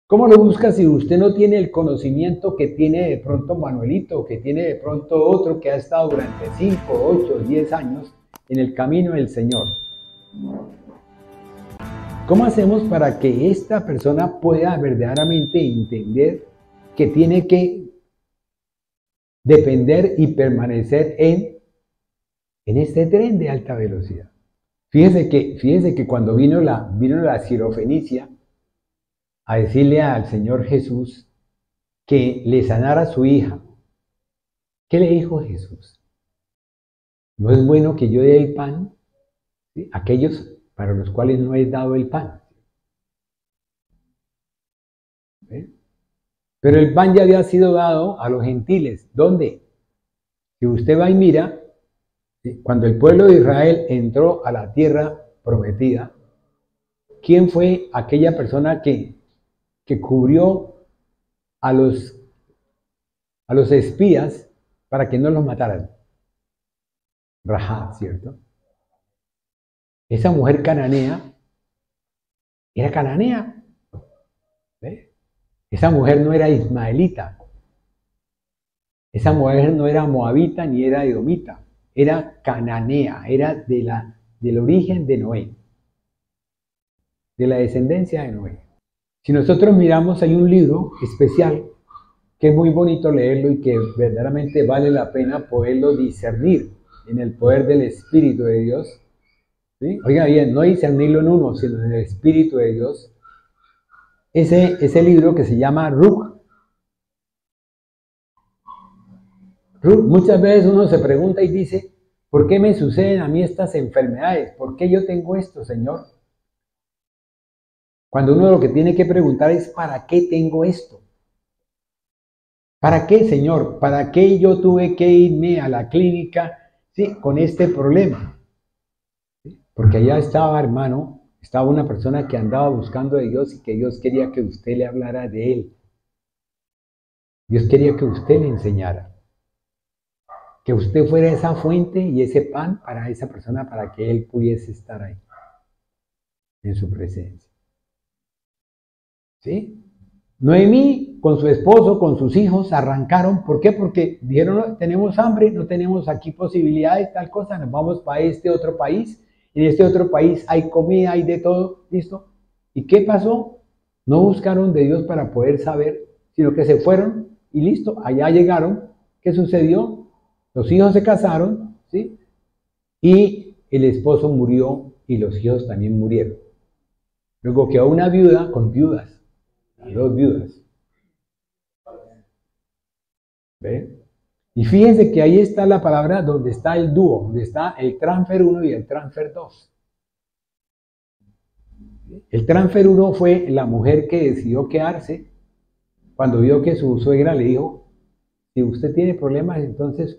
¿Cómo lo busca si usted no tiene el conocimiento que tiene de pronto Manuelito, que tiene de pronto otro que ha estado durante 5, 8, 10 años en el camino del Señor? ¿Cómo hacemos para que esta persona pueda verdaderamente entender que tiene que depender y permanecer en este tren de alta velocidad? Fíjese que cuando vino la sirofenicia a decirle al Señor Jesús que le sanara a su hija, ¿qué le dijo Jesús? ¿No es bueno que yo dé el pan, ¿sí?, a aquellos para los cuales no he dado el pan? ¿Ve? Pero el pan ya había sido dado a los gentiles. ¿Dónde? Si usted va y mira, ¿sí?, cuando el pueblo de Israel entró a la tierra prometida, ¿quién fue aquella persona que cubrió a los espías para que no los mataran? Rahab, ¿cierto? Esa mujer cananea era cananea. ¿Ve? Esa mujer no era ismaelita. Esa mujer no era moabita ni era edomita, era cananea, era del origen de Noé, de la descendencia de Noé. Si nosotros miramos, hay un libro especial que es muy bonito leerlo y que verdaderamente vale la pena poderlo discernir en el poder del Espíritu de Dios. ¿Sí? Oiga bien, no discernirlo en uno, sino en el Espíritu de Dios. Ese libro que se llama Ruth. Muchas veces uno se pregunta y dice, ¿por qué me suceden a mí estas enfermedades? ¿Por qué yo tengo esto, Señor? Cuando uno lo que tiene que preguntar es, ¿para qué tengo esto? ¿Para qué, Señor? ¿Para qué yo tuve que irme a la clínica, sí, con este problema? Porque allá estaba, hermano, estaba una persona que andaba buscando de Dios y que Dios quería que usted le hablara de Él. Dios quería que usted le enseñara. Que usted fuera esa fuente y ese pan para esa persona, para que él pudiese estar ahí, en su presencia. ¿Sí? Noemí, con su esposo, con sus hijos, arrancaron. ¿Por qué? Porque dijeron, no, tenemos hambre, no tenemos aquí posibilidades, tal cosa, nos vamos para este otro país. En este otro país hay comida, hay de todo, ¿listo? ¿Y qué pasó? No buscaron de Dios para poder saber, sino que se fueron y listo, allá llegaron. ¿Qué sucedió? Los hijos se casaron, ¿sí? Y el esposo murió y los hijos también murieron. Luego quedó una viuda con viudas, 2 viudas. ¿Ve? Y fíjense que ahí está la palabra donde está el dúo, donde está el transfer 1 y el transfer 2. El transfer 1 fue la mujer que decidió quedarse cuando vio que su suegra le dijo, si usted tiene problemas, entonces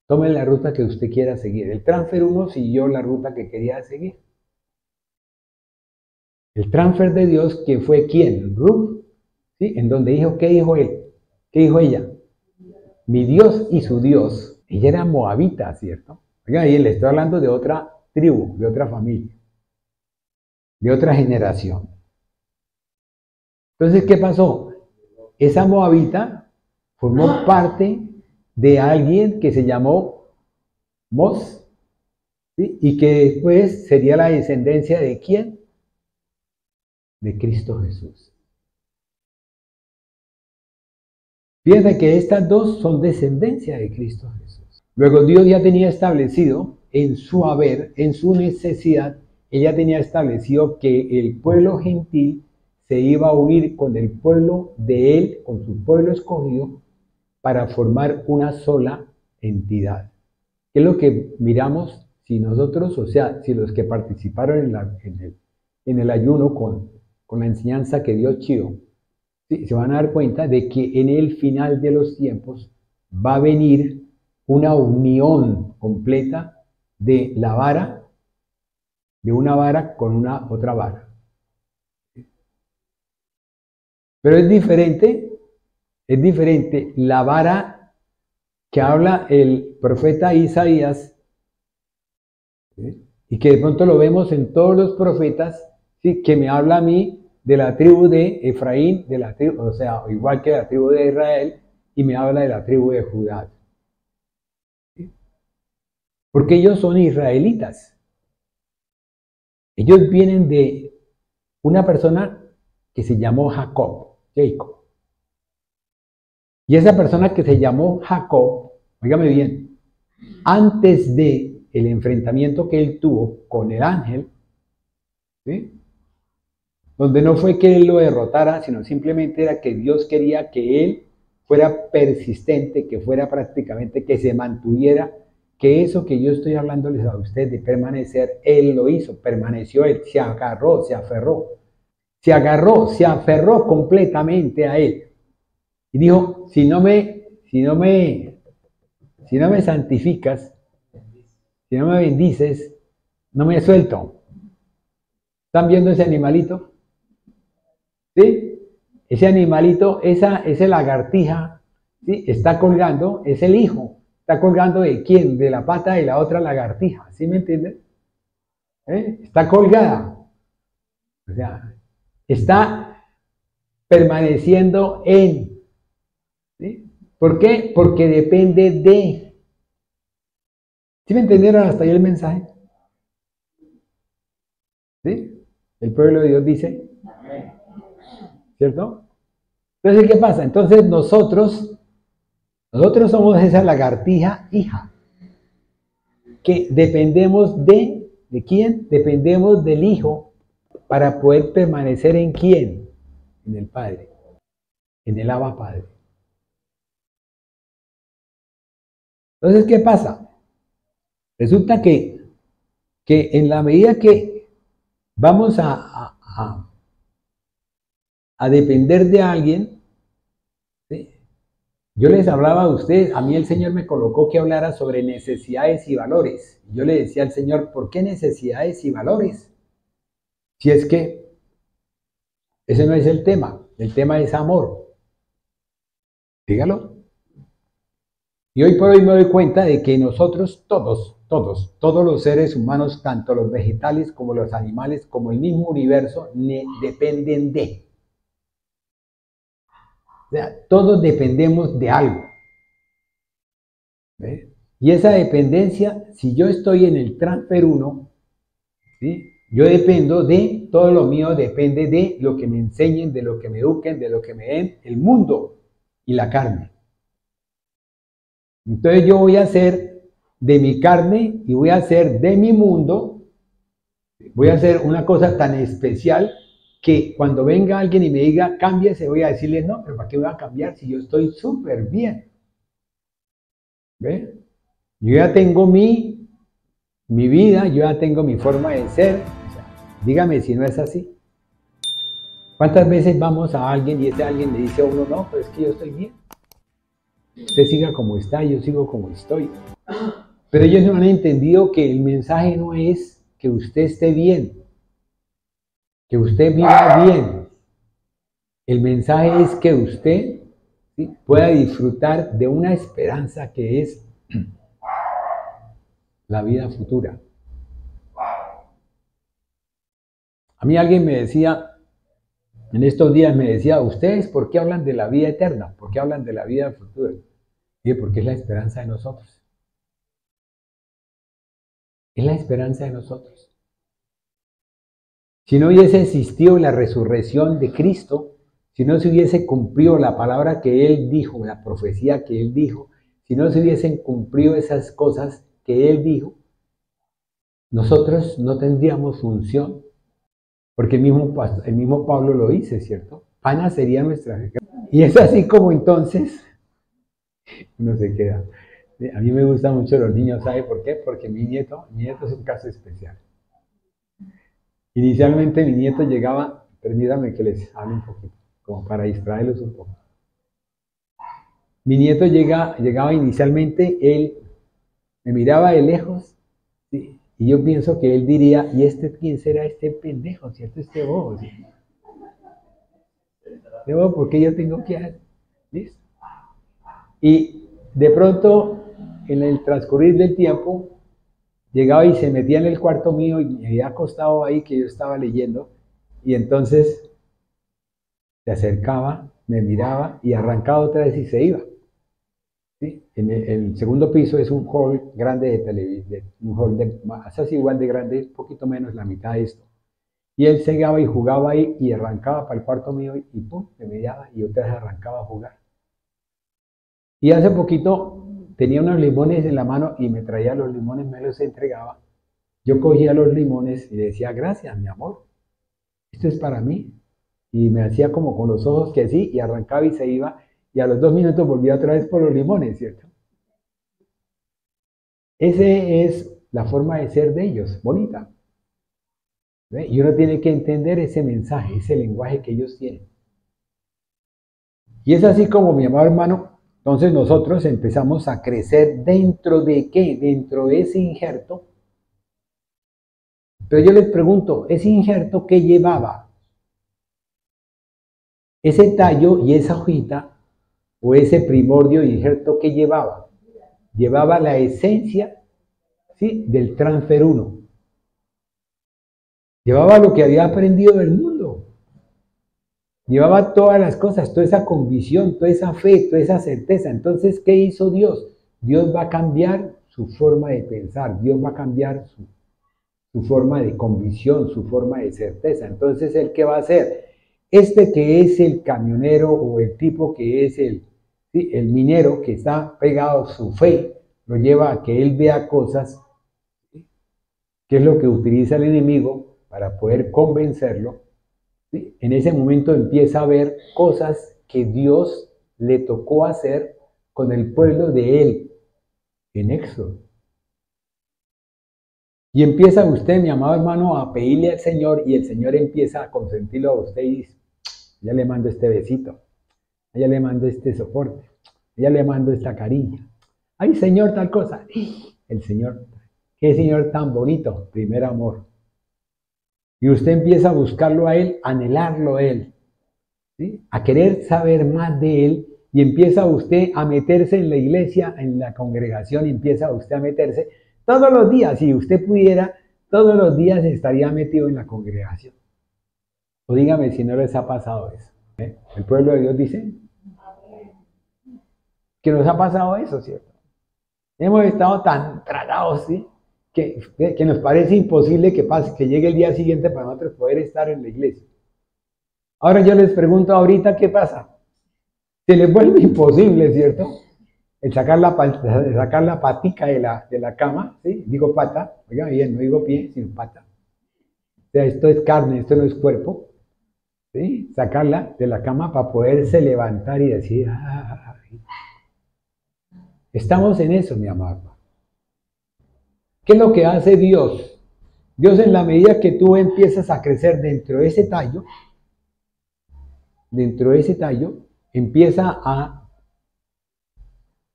tome la ruta que usted quiera seguir. El transfer 1 siguió la ruta que quería seguir. El transfer de Dios, que fue ¿quién? Ruth, ¿sí? En donde dijo, ¿qué dijo él? ¿Qué dijo ella? Mi Dios y su Dios. Ella era moabita, ¿cierto? Oiga, ahí le estoy hablando de otra tribu, de otra familia, de otra generación. Entonces, ¿qué pasó? Esa moabita formó parte de alguien que se llamó Mos, ¿sí? Y que después sería la descendencia de ¿quién? De Cristo Jesús. Fíjense que estas dos son descendencia de Cristo Jesús. Luego Dios ya tenía establecido en su haber, en su necesidad, ella tenía establecido que el pueblo gentil se iba a unir con el pueblo de él, con su pueblo escogido, para formar una sola entidad. ¿Qué es lo que miramos si nosotros, o sea, si los que participaron en el ayuno con la enseñanza que dio Chio, ¿sí? Se van a dar cuenta de que en el final de los tiempos va a venir una unión completa de la vara, de una vara con una otra vara. Pero es diferente la vara que habla el profeta Isaías, ¿sí? Y que de pronto lo vemos en todos los profetas, ¿sí? Que me habla a mí de la tribu de Efraín, de la tribu, o sea, igual que la tribu de Israel, y me habla de la tribu de Judá. ¿Sí? Porque ellos son israelitas. Ellos vienen de una persona que se llamó Jacob. Y esa persona que se llamó Jacob, óigame bien, antes de el enfrentamiento que él tuvo con el ángel, ¿sí? Donde no fue que él lo derrotara, sino simplemente era que Dios quería que él fuera persistente, que fuera prácticamente, que se mantuviera, que eso que yo estoy hablándoles a ustedes de permanecer, él lo hizo, permaneció él, se agarró, se aferró completamente a él. Y dijo, si no me santificas, si no me bendices, no me suelto. ¿Están viendo ese animalito? ¿Sí? Ese animalito, esa lagartija, ¿sí? Está colgando, es el hijo. ¿Está colgando de quién? De la pata de la otra lagartija. ¿Sí me entienden? Está colgada. O sea, está permaneciendo en. ¿Sí? ¿Por qué? Porque depende de. ¿Sí me entendieron hasta ahí el mensaje? ¿Sí? El pueblo de Dios dice, ¿cierto? Entonces, ¿qué pasa? Entonces nosotros somos esa lagartija hija, que dependemos ¿de quién? Dependemos del Hijo para poder permanecer en quién, en el Padre, en el Abba Padre. Entonces, ¿qué pasa? Resulta que en la medida que vamos a depender de alguien, ¿sí? Yo les hablaba a ustedes, a mí el Señor me colocó que hablara sobre necesidades y valores. Yo le decía al Señor, ¿por qué necesidades y valores? Si es que ese no es el tema es amor. Dígalo. Y hoy por hoy me doy cuenta de que nosotros todos los seres humanos, tanto los vegetales como los animales, como el mismo universo, dependen de. O sea, todos dependemos de algo. ¿Ves? Y esa dependencia, si yo estoy en el transfer 1, ¿sí? Yo dependo de, todo lo mío depende de lo que me enseñen, de lo que me eduquen, de lo que me den el mundo y la carne. Entonces yo voy a hacer de mi carne y voy a hacer de mi mundo, voy a hacer una cosa tan especial que cuando venga alguien y me diga, cámbiese, voy a decirle, no, pero ¿para qué voy a cambiar si yo estoy súper bien? ¿Ve? Yo ya tengo mi vida, yo ya tengo mi forma de ser. O sea, dígame si no es así. ¿Cuántas veces vamos a alguien y ese alguien le dice a uno, no, pero es que yo estoy bien? Usted siga como está, yo sigo como estoy. Pero ellos no han entendido que el mensaje no es que usted esté bien, que usted viva bien. El mensaje es que usted, ¿sí?, pueda disfrutar de una esperanza que es la vida futura. A mí alguien me decía, en estos días me decía, ¿ustedes por qué hablan de la vida eterna? ¿Por qué hablan de la vida futura? Y porque es la esperanza de nosotros. Es la esperanza de nosotros. Si no hubiese existido la resurrección de Cristo, si no se hubiese cumplido la palabra que Él dijo, la profecía que Él dijo, si no se hubiesen cumplido esas cosas que Él dijo, nosotros no tendríamos función. Porque el mismo Pablo lo dice, ¿cierto? Pana sería nuestra. Y es así como entonces uno se queda. A mí me gustan mucho los niños, ¿sabe por qué? Porque mi nieto es un caso especial. Inicialmente mi nieto llegaba, permítanme que les hable un poquito, como para distraerlos un poco. Mi nieto llegaba inicialmente, él me miraba de lejos, ¿sí? Y yo pienso que él diría, ¿y quién será este pendejo, cierto? Este bobo, ¿sí? Este bobo, ¿por qué yo tengo que hacer? ¿Listo? Y de pronto, en el transcurrir del tiempo, llegaba y se metía en el cuarto mío y me había acostado ahí que yo estaba leyendo, y entonces se acercaba, me miraba y arrancaba otra vez y se iba. ¿Sí? En el segundo piso es un hall grande de televisión, un hall así igual de grande, un poquito menos la mitad de esto. Y él se y jugaba ahí y arrancaba para el cuarto mío y pum, me miraba y otra vez arrancaba a jugar. Y hace poquito tenía unos limones en la mano y me traía los limones, me los entregaba. Yo cogía los limones y decía, gracias, mi amor, esto es para mí. Y me hacía como con los ojos que sí, y arrancaba y se iba, y a los 2 minutos volvía otra vez por los limones, ¿cierto? Esa es la forma de ser de ellos, bonita. ¿Ve? Y uno tiene que entender ese mensaje, ese lenguaje que ellos tienen. Y es así como, mi amado hermano, entonces nosotros empezamos a crecer dentro de ¿qué? Dentro de ese injerto. Pero yo les pregunto, ¿ese injerto qué llevaba? Ese tallo y esa hojita, o ese primordio injerto, ¿qué llevaba? Llevaba la esencia, ¿sí?, del transfer 1. Llevaba lo que había aprendido del mundo. Llevaba todas las cosas, toda esa convicción, toda esa fe, toda esa certeza. Entonces, ¿qué hizo Dios? Dios va a cambiar su forma de pensar, Dios va a cambiar su forma de convicción, su forma de certeza. Entonces, ¿el qué va a hacer? Este que es el camionero o el tipo que es el minero que está pegado, su fe lo lleva a que él vea cosas, ¿sí? Que es lo que utiliza el enemigo para poder convencerlo. ¿Sí? En ese momento empieza a ver cosas que Dios le tocó hacer con el pueblo de él en Éxodo. Y empieza usted, mi amado hermano, a pedirle al Señor y el Señor empieza a consentirlo a usted y dice, ya le mando este besito, ya le mando este soporte, ya le mando esta cariña. Ay, Señor, tal cosa. El Señor, qué Señor tan bonito, primer amor. Y usted empieza a buscarlo a Él, a anhelarlo a Él, ¿sí? A querer saber más de Él y empieza usted a meterse en la iglesia, en la congregación, y empieza usted a meterse todos los días. Si usted pudiera, todos los días estaría metido en la congregación. O dígame si no les ha pasado eso. El pueblo de Dios dice que nos ha pasado eso, ¿cierto? Hemos estado tan tragados, ¿sí? Que nos parece imposible que pase, que llegue el día siguiente para nosotros poder estar en la iglesia. Ahora yo les pregunto ahorita, ¿qué pasa? Se les vuelve imposible, ¿cierto? El sacar la patica de la cama, ¿sí? Digo pata, oiga bien, no digo pie, sino pata. O sea, esto es carne, esto no es cuerpo. ¿Sí? Sacarla de la cama para poderse levantar y decir, ¡ay! Estamos en eso, mi amado. ¿Qué es lo que hace Dios? Dios, en la medida que tú empiezas a crecer dentro de ese tallo, empieza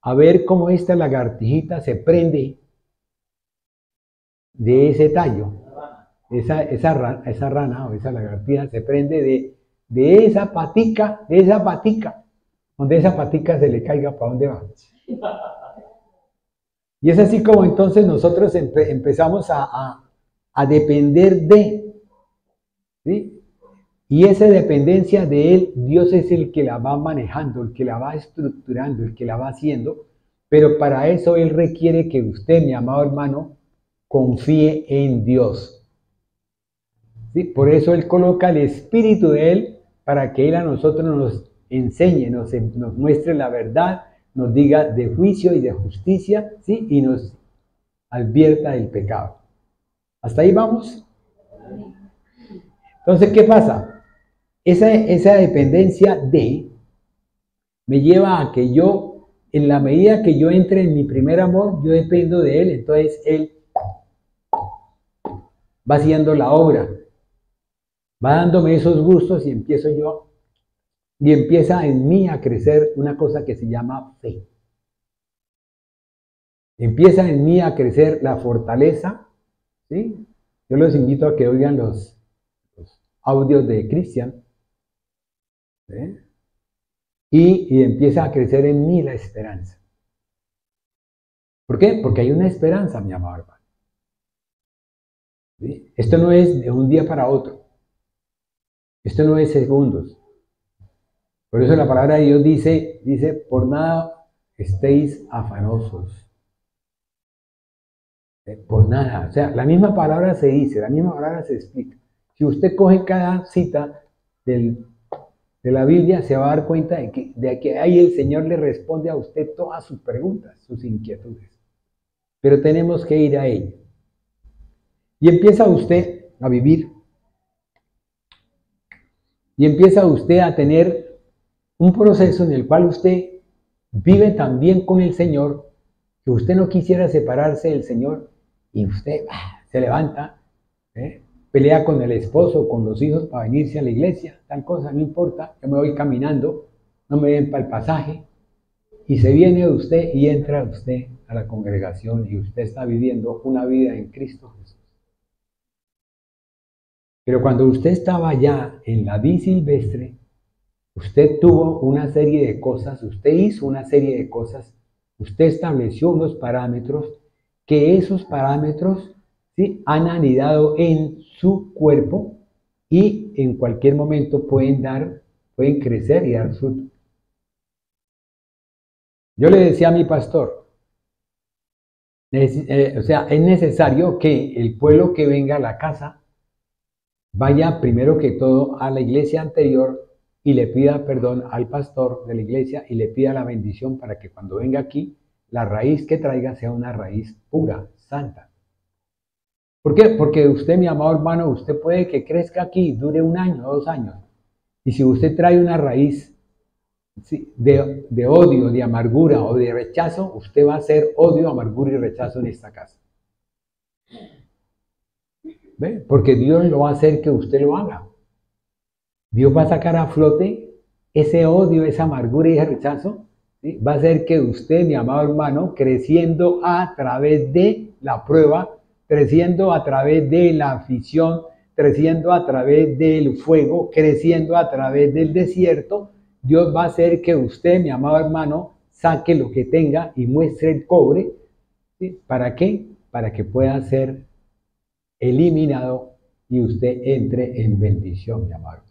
a ver cómo esta lagartijita se prende de ese tallo. Esa rana o esa lagartija se prende de esa patica, donde esa patica se le caiga, ¿para dónde va? Y es así como entonces nosotros empezamos a depender de, ¿sí? Y esa dependencia de Él, Dios es el que la va manejando, el que la va estructurando, el que la va haciendo, pero para eso Él requiere que usted, mi amado hermano, confíe en Dios. ¿Sí? Por eso Él coloca el Espíritu de Él para que Él a nosotros nos enseñe, nos muestre la verdad, nos diga de juicio y de justicia, ¿sí? Y nos advierta del pecado. ¿Hasta ahí vamos? Entonces, ¿qué pasa? Esa dependencia de me lleva a que yo, en la medida que yo entre en mi primer amor, yo dependo de Él, entonces Él va haciendo la obra, va dándome esos gustos y empiezo yo, y empieza en mí a crecer una cosa que se llama fe. Empieza en mí a crecer la fortaleza, ¿sí? Yo los invito a que oigan los audios de Cristian, ¿sí? Y empieza a crecer en mí la esperanza. ¿Por qué? Porque hay una esperanza, mi amado hermano. ¿Sí? Esto no es de un día para otro. Esto no es segundos. Por eso la palabra de Dios dice, por nada estéis afanosos. Por nada. O sea, la misma palabra se dice, la misma palabra se explica. Si usted coge cada cita de la Biblia, se va a dar cuenta de que ahí el Señor le responde a usted todas sus preguntas, sus inquietudes. Pero tenemos que ir a ello. Y empieza usted a vivir. Y empieza usted a tener un proceso en el cual usted vive también con el Señor, que usted no quisiera separarse del Señor, y usted se levanta, pelea con el esposo, con los hijos para venirse a la iglesia, tal cosa, no importa, yo me voy caminando, no me den para el pasaje, y se viene usted y entra usted a la congregación y usted está viviendo una vida en Cristo Jesús. Pero cuando usted estaba ya en la vida silvestre, usted tuvo una serie de cosas, usted hizo una serie de cosas, usted estableció unos parámetros, que esos parámetros, ¿sí?, han anidado en su cuerpo y en cualquier momento pueden dar pueden crecer y dar fruto. Yo le decía a mi pastor, o sea, es necesario que el pueblo que venga a la casa vaya primero que todo a la iglesia anterior y le pida perdón al pastor de la iglesia y le pida la bendición para que cuando venga aquí, la raíz que traiga sea una raíz pura, santa. ¿Por qué? Porque usted, mi amado hermano, usted puede que crezca aquí, dure 1 año, 2 años. Y si usted trae una raíz de odio, de amargura o de rechazo, usted va a hacer odio, amargura y rechazo en esta casa. ¿Ve? Porque Dios lo va a hacer que usted lo haga. Dios va a sacar a flote ese odio, esa amargura y ese rechazo. ¿Sí? Va a hacer que usted, mi amado hermano, creciendo a través de la prueba, creciendo a través de la aflicción, creciendo a través del fuego, creciendo a través del desierto, Dios va a hacer que usted, mi amado hermano, saque lo que tenga y muestre el cobre. ¿Sí? ¿Para qué? Para que pueda ser eliminado y usted entre en bendición, mi amado.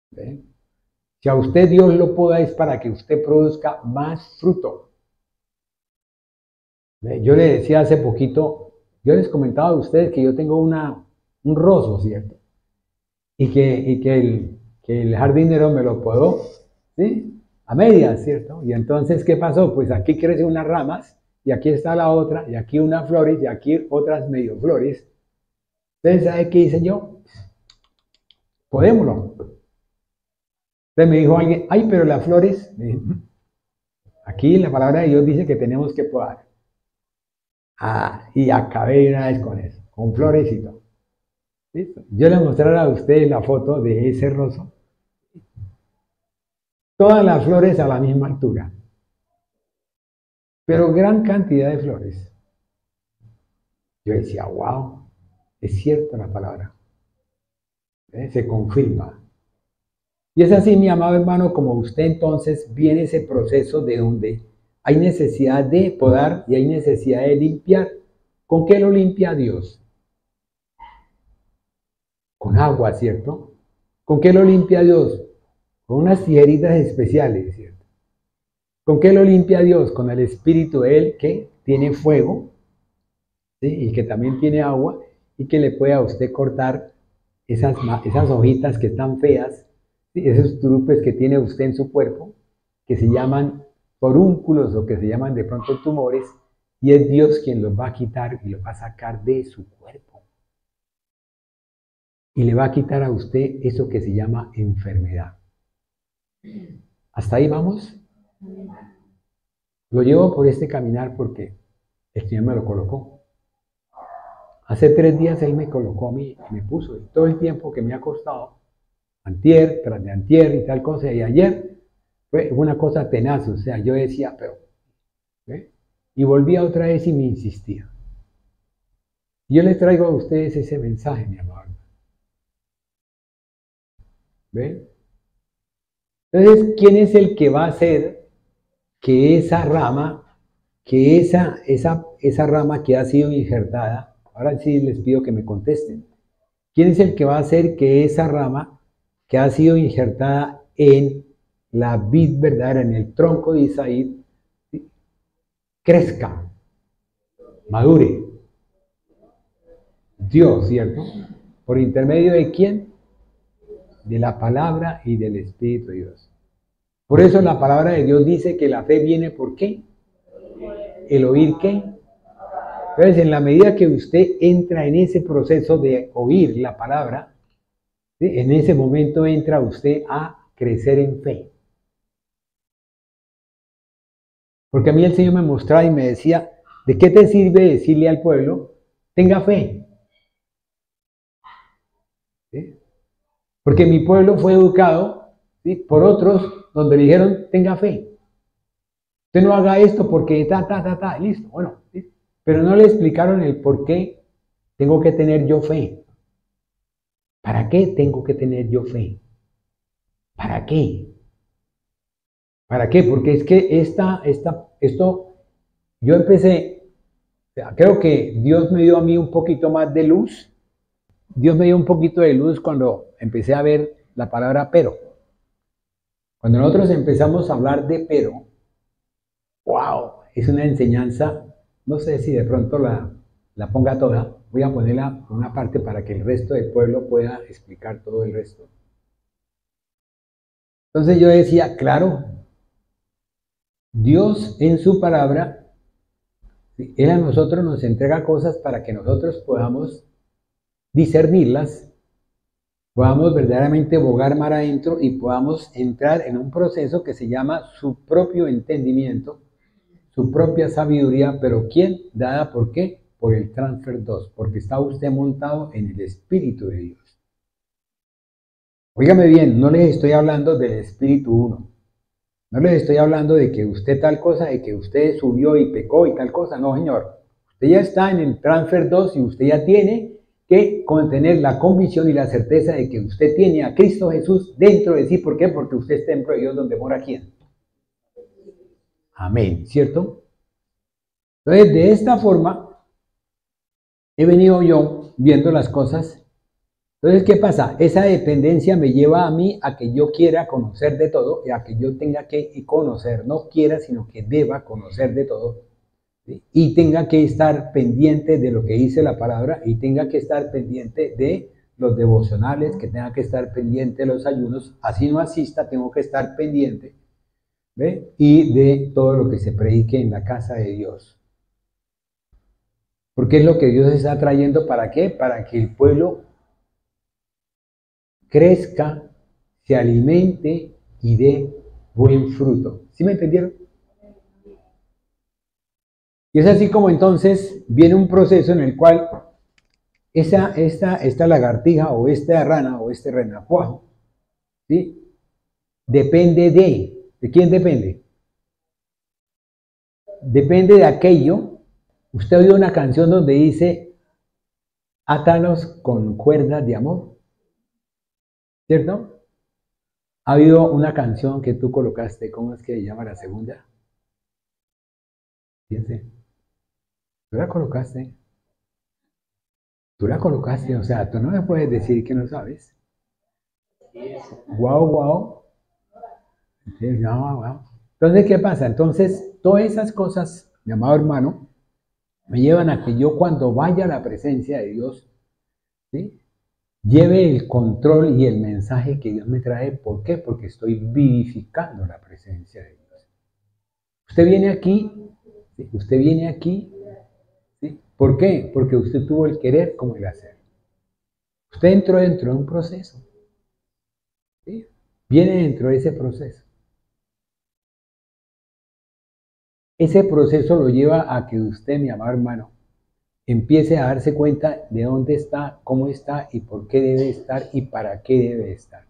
¿Ve? Si a usted Dios lo poda es para que usted produzca más fruto. ¿Ve? Yo le decía hace poquito, yo les comentaba a ustedes que yo tengo un rozo, ¿cierto? Y que el jardinero me lo podó, ¿sí? A medias, ¿cierto? Y entonces, ¿qué pasó? Pues aquí crecen unas ramas, y aquí está la otra, y aquí unas flores, y aquí otras medio flores. Entonces, ¿sabe qué hice yo? Podémoslo. Entonces me dijo alguien, ay, pero las flores, aquí la palabra de Dios dice que tenemos que podar. Y acabé una vez con eso, con flores y todo. ¿Listo? Yo les mostraré a ustedes la foto de ese rozo. Todas las flores a la misma altura, pero gran cantidad de flores. Yo decía, wow, es cierta la palabra. Se confirma. Y es así, mi amado hermano, como usted entonces viene ese proceso de donde hay necesidad de podar y hay necesidad de limpiar. ¿Con qué lo limpia Dios? Con agua, ¿cierto? ¿Con qué lo limpia Dios? Con unas tijeritas especiales, ¿cierto? ¿Con qué lo limpia Dios? Con el Espíritu de Él que tiene fuego, ¿sí? Y que también tiene agua y que le puede a usted cortar esas hojitas que están feas, ¿sí? Esos trupes que tiene usted en su cuerpo, que se llaman forúnculos o que se llaman de pronto tumores, y es Dios quien los va a quitar y los va a sacar de su cuerpo. Y le va a quitar a usted eso que se llama enfermedad. ¿Hasta ahí vamos? Lo llevo por este caminar porque el Señor me lo colocó. Hace 3 días Él me colocó a mí, me puso todo el tiempo que me ha costado, antier, tras de antier y tal cosa, y ayer fue una cosa tenaz, o sea, yo decía, pero, ¿ve? Y volvía otra vez y me insistía. Yo les traigo a ustedes ese mensaje, mi amor. ¿Ven? Entonces, ¿quién es el que va a hacer que esa rama, que esa rama que ha sido injertada, ahora sí les pido que me contesten, ¿quién es el que va a hacer que esa rama que ha sido injertada en la vid verdadera, en el tronco de Isaí, crezca, madure? Dios, ¿cierto? ¿Por intermedio de quién? De la palabra y del Espíritu de Dios. Por eso la palabra de Dios dice que la fe viene ¿por qué? ¿El oír qué? Entonces, en la medida que usted entra en ese proceso de oír la palabra, ¿sí? En ese momento entra usted a crecer en fe. Porque a mí el Señor me mostraba y me decía, ¿de qué te sirve decirle al pueblo, tenga fe? ¿Sí? Porque mi pueblo fue educado, ¿sí? Por otros donde le dijeron, tenga fe. Usted no haga esto porque listo, bueno. ¿Sí? Pero no le explicaron el por qué tengo que tener yo fe. ¿Para qué tengo que tener yo fe? ¿Para qué? ¿Para qué? Porque es que esto, yo empecé, creo que Dios me dio a mí un poquito más de luz Dios me dio un poquito de luz cuando empecé a ver la palabra pero. Cuando nosotros empezamos a hablar de pero, wow, es una enseñanza, no sé si de pronto la ponga toda, voy a ponerla una parte para que el resto del pueblo pueda explicar todo el resto. Entonces yo decía, claro, Dios en su palabra, Él a nosotros nos entrega cosas para que nosotros podamos discernirlas, podamos verdaderamente bogar mar adentro y podamos entrar en un proceso que se llama su propio entendimiento, su propia sabiduría, pero ¿quién? Dada por qué? Por el transfer 2, porque está usted montado en el Espíritu de Dios. Óigame bien, no les estoy hablando del Espíritu 1. No les estoy hablando de que usted tal cosa, de que usted subió y pecó y tal cosa. No, señor. Usted ya está en el transfer 2 y usted ya tiene que contener la convicción y la certeza de que usted tiene a Cristo Jesús dentro de sí. ¿Por qué? Porque usted es templo de Dios donde mora ¿quién? Amén, ¿cierto? Entonces, de esta forma, he venido yo viendo las cosas. Entonces, ¿qué pasa? Esa dependencia me lleva a mí a que yo quiera conocer de todo y a que yo tenga que conocer, no quiera, sino que deba conocer de todo. ¿Sí? Y tenga que estar pendiente de lo que dice la palabra y tenga que estar pendiente de los devocionales, que tenga que estar pendiente de los ayunos. Así no asista, tengo que estar pendiente, ¿ve? Y de todo lo que se predique en la casa de Dios. Porque es lo que Dios está trayendo, ¿para qué? Para que el pueblo crezca, se alimente y dé buen fruto. ¿Sí me entendieron? Y es así como entonces viene un proceso en el cual esta lagartija o esta rana o este renacuajo, ¿sí? Depende ¿de quién depende? Depende de aquello. Usted oye una canción donde dice, átalos con cuerdas de amor, ¿cierto? Ha habido una canción que tú colocaste, ¿cómo es que se llama la segunda? Fíjense, tú la colocaste. Tú la colocaste, o sea, tú no me puedes decir que no sabes. Wow, wow. Entonces, ¿qué pasa? Entonces, todas esas cosas, mi amado hermano, me llevan a que yo cuando vaya a la presencia de Dios, ¿sí? Lleve el control y el mensaje que Dios me trae. ¿Por qué? Porque estoy vivificando la presencia de Dios. Usted viene aquí, ¿sí? Usted viene aquí, ¿sí? ¿Por qué? Porque usted tuvo el querer como el hacer. Usted entró dentro de un proceso, ¿sí? Viene dentro de ese proceso. Ese proceso lo lleva a que usted, mi amado hermano, empiece a darse cuenta de dónde está, cómo está y por qué debe estar y para qué debe estar.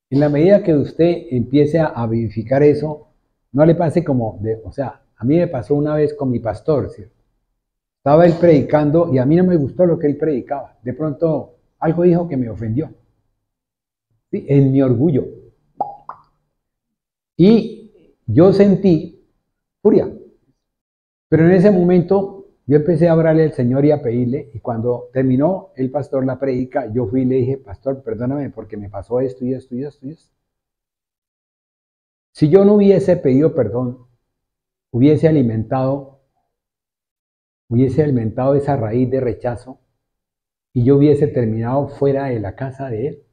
En la medida que usted empiece a vivificar eso, no le pase como, o sea, a mí me pasó una vez con mi pastor, ¿cierto? Estaba él predicando y a mí no me gustó lo que él predicaba. De pronto algo dijo que me ofendió, ¿sí? En mi orgullo. Y yo sentí furia. Pero en ese momento yo empecé a orarle al Señor y a pedirle, y cuando terminó el pastor la predica, yo fui y le dije, pastor, perdóname porque me pasó esto y esto y esto y esto. Si yo no hubiese pedido perdón, hubiese alimentado esa raíz de rechazo y yo hubiese terminado fuera de la casa de él,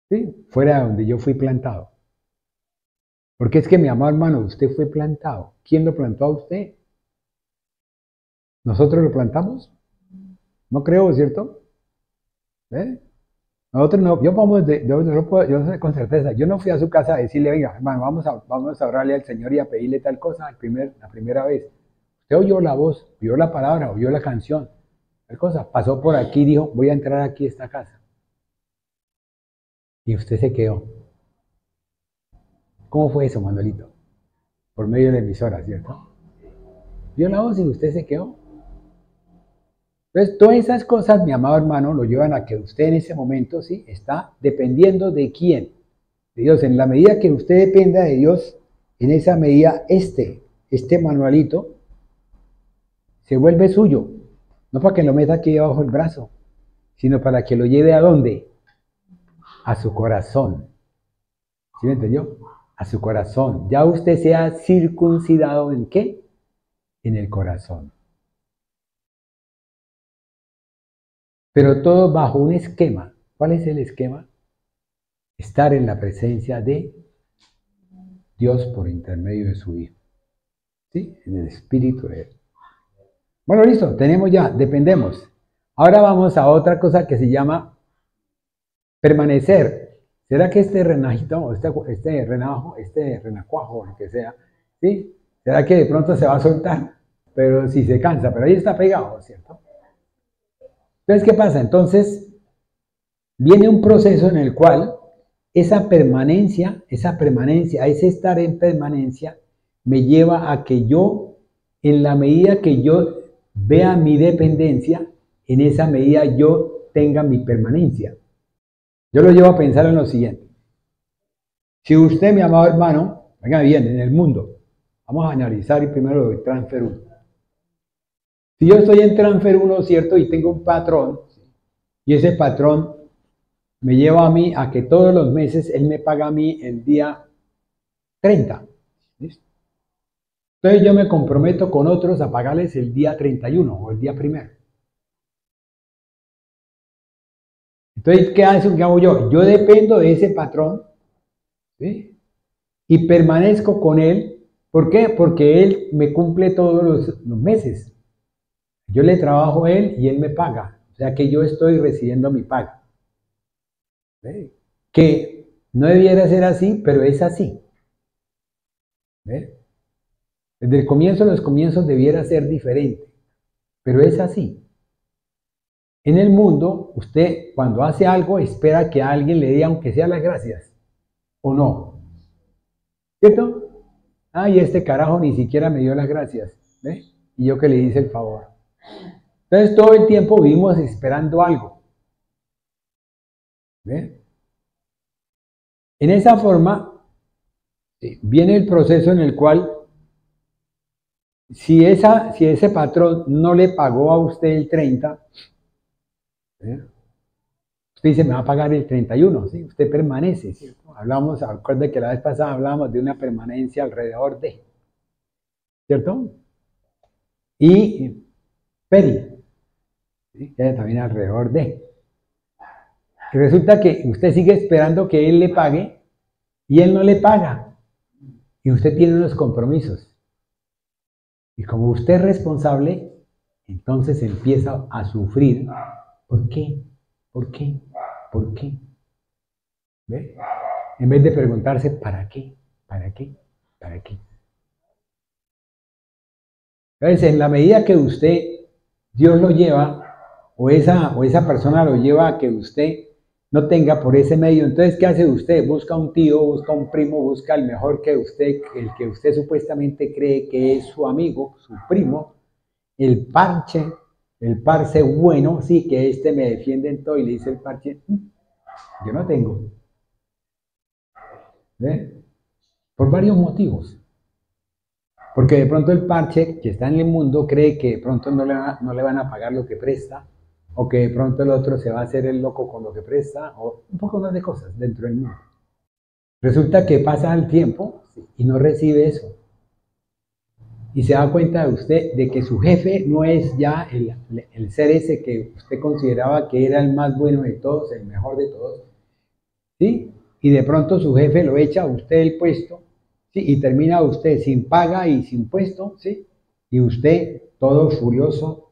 ¿sí? Fuera de donde yo fui plantado. Porque es que, mi amado hermano, usted fue plantado. ¿Quién lo plantó a usted? ¿Nosotros lo plantamos? No creo, ¿cierto? ¿Eh? Nosotros no, yo sé con certeza, yo no fui a su casa a decirle, venga, hermano, vamos a orarle al Señor y a pedirle tal cosa la primera vez. Usted oyó la voz, oyó la palabra, oyó la canción, tal cosa, pasó por aquí y dijo, voy a entrar aquí a esta casa. Y usted se quedó. ¿Cómo fue eso, Manuelito? Por medio de la emisora, ¿cierto? Vio la voz y usted se quedó. Entonces, todas esas cosas, mi amado hermano, lo llevan a que usted en ese momento, sí, está dependiendo de quién, de Dios. En la medida que usted dependa de Dios, en esa medida este manualito se vuelve suyo, no para que lo meta aquí debajo del brazo, sino para que lo lleve ¿a dónde? A su corazón. ¿Sí me entendió? A su corazón. Ya usted se ha circuncidado ¿en qué? En el corazón. Pero todo bajo un esquema. ¿Cuál es el esquema? Estar en la presencia de Dios por intermedio de su Hijo. ¿Sí? En el Espíritu de Él. Bueno, listo, tenemos ya, dependemos. Ahora vamos a otra cosa que se llama permanecer. ¿Será que este renajito, este renacuajo, lo que sea, ¿sí? ¿Será que de pronto se va a soltar? Pero si se cansa, pero ahí está pegado, ¿cierto? Entonces, ¿qué pasa? Entonces, viene un proceso en el cual esa permanencia, ese estar en permanencia, me lleva a que yo, en la medida que yo vea mi dependencia, en esa medida yo tenga mi permanencia. Yo lo llevo a pensar en lo siguiente. Si usted, mi amado hermano, venga bien, en el mundo, vamos a analizar y primero lo de transfer 1. Si yo estoy en transfer 1, ¿cierto? Y tengo un patrón, y ese patrón me lleva a mí a que todos los meses él me paga a mí el día 30. ¿Listo? Entonces yo me comprometo con otros a pagarles el día 31 o el día 1. Entonces, ¿qué hago yo? Yo dependo de ese patrón, ¿sí? Y permanezco con él. ¿Por qué? Porque él me cumple todos los meses. Yo le trabajo a él y él me paga. O sea que yo estoy recibiendo mi paga. ¿Sí? Que no debiera ser así, pero es así. ¿Sí? Desde el comienzo, los comienzos debiera ser diferente, pero es así. En el mundo, usted cuando hace algo espera que alguien le dé aunque sea las gracias, ¿o no? ¿Cierto? Ay, este carajo ni siquiera me dio las gracias, ¿ve? Y yo que le hice el favor. Entonces todo el tiempo vivimos esperando algo, ¿ve? En esa forma viene el proceso en el cual si ese patrón no le pagó a usted el 30, ¿ve? Usted dice, me va a pagar el 31, ¿sí? Usted permanece, ¿cierto? Hablamos, acuérdate que la vez pasada hablábamos de una permanencia alrededor de, ¿cierto? Y peri, ¿sí? También alrededor de. Y resulta que usted sigue esperando que él le pague y él no le paga. Y usted tiene unos compromisos. Y como usted es responsable, entonces empieza a sufrir. ¿Por qué? ¿Por qué? ¿Por qué? ¿Ve? En vez de preguntarse, ¿para qué? ¿Para qué? ¿Para qué? Entonces, en la medida que usted, Dios lo lleva, o esa persona lo lleva a que usted no tenga por ese medio, entonces, ¿qué hace usted? Busca un tío, busca un primo, busca el mejor que usted, el que usted supuestamente cree que es su amigo, su primo, el parche, el parce bueno, sí, que este me defiende en todo, y le dice el parche, yo no tengo. ¿Ve? Por varios motivos. Porque de pronto el parche que está en el mundo cree que de pronto no le van a pagar lo que presta, o que de pronto el otro se va a hacer el loco con lo que presta, o un poco más de cosas dentro del mundo. Resulta que pasa el tiempo y no recibe eso. Y se da cuenta de usted de que su jefe no es ya el ser ese que usted consideraba que era el más bueno de todos, el mejor de todos, ¿sí? Y de pronto su jefe lo echa a usted del puesto, ¿sí? Y termina usted sin paga y sin puesto, ¿sí? Y usted, todo furioso,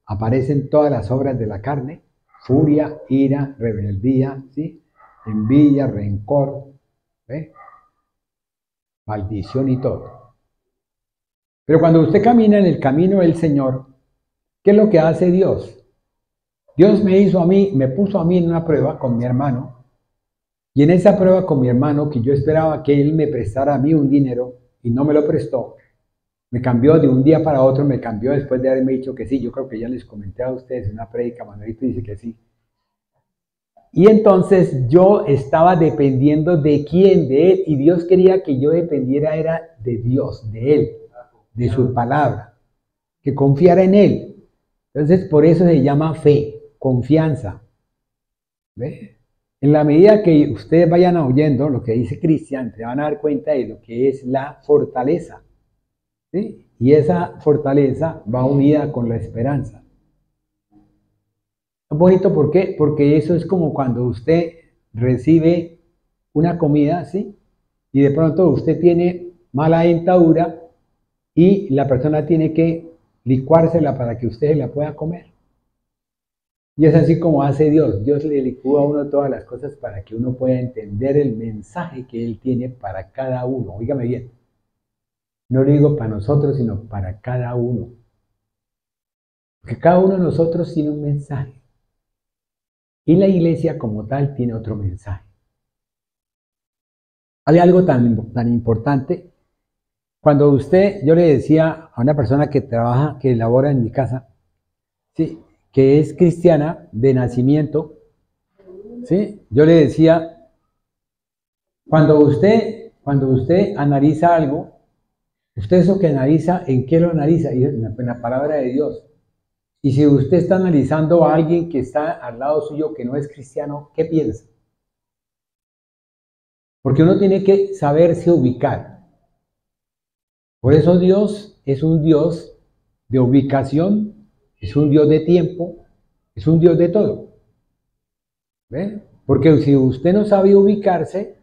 aparecen todas las obras de la carne: furia, ira, rebeldía, ¿sí? Envidia, rencor, ¿ve? Maldición y todo. Pero cuando usted camina en el camino del Señor, ¿qué es lo que hace Dios? Dios me hizo a mí, me puso a mí en una prueba con mi hermano, y en esa prueba con mi hermano, que yo esperaba que él me prestara a mí un dinero y no me lo prestó, me cambió de un día para otro, me cambió después de haberme dicho que sí. Yo creo que ya les comenté a ustedes en una prédica, Manuelito dice que sí. Y entonces yo estaba dependiendo de quién, de él, y Dios quería que yo dependiera era de Dios, de él, de su palabra, que confiara en él. Entonces por eso se llama fe. confianza. ¿Ve? En la medida que ustedes vayan oyendo lo que dice Cristian, se van a dar cuenta de lo que es la fortaleza. ¿Sí? Y esa fortaleza va unida con la esperanza. Es bonito, ¿por qué? Porque eso es como cuando usted recibe una comida, ¿sí? Y de pronto usted tiene mala dentadura y la persona tiene que licuársela para que usted la pueda comer. Y es así como hace Dios. Dios le licúa a uno todas las cosas para que uno pueda entender el mensaje que Él tiene para cada uno. Óigame bien. No lo digo para nosotros, sino para cada uno. Porque cada uno de nosotros tiene un mensaje. Y la iglesia como tal tiene otro mensaje. Hay algo tan importante. Cuando yo le decía a una persona que trabaja, que labora en mi casa, ¿sí?, que es cristiana de nacimiento, ¿sí?, yo le decía, cuando usted analiza algo, usted eso que analiza, ¿en qué lo analiza? En la palabra de Dios. Y si usted está analizando a alguien que está al lado suyo que no es cristiano, ¿qué piensa? Porque uno tiene que saberse ubicar. Por eso Dios es un Dios de ubicación, es un Dios de tiempo, es un Dios de todo. ¿Ve? Porque si usted no sabe ubicarse,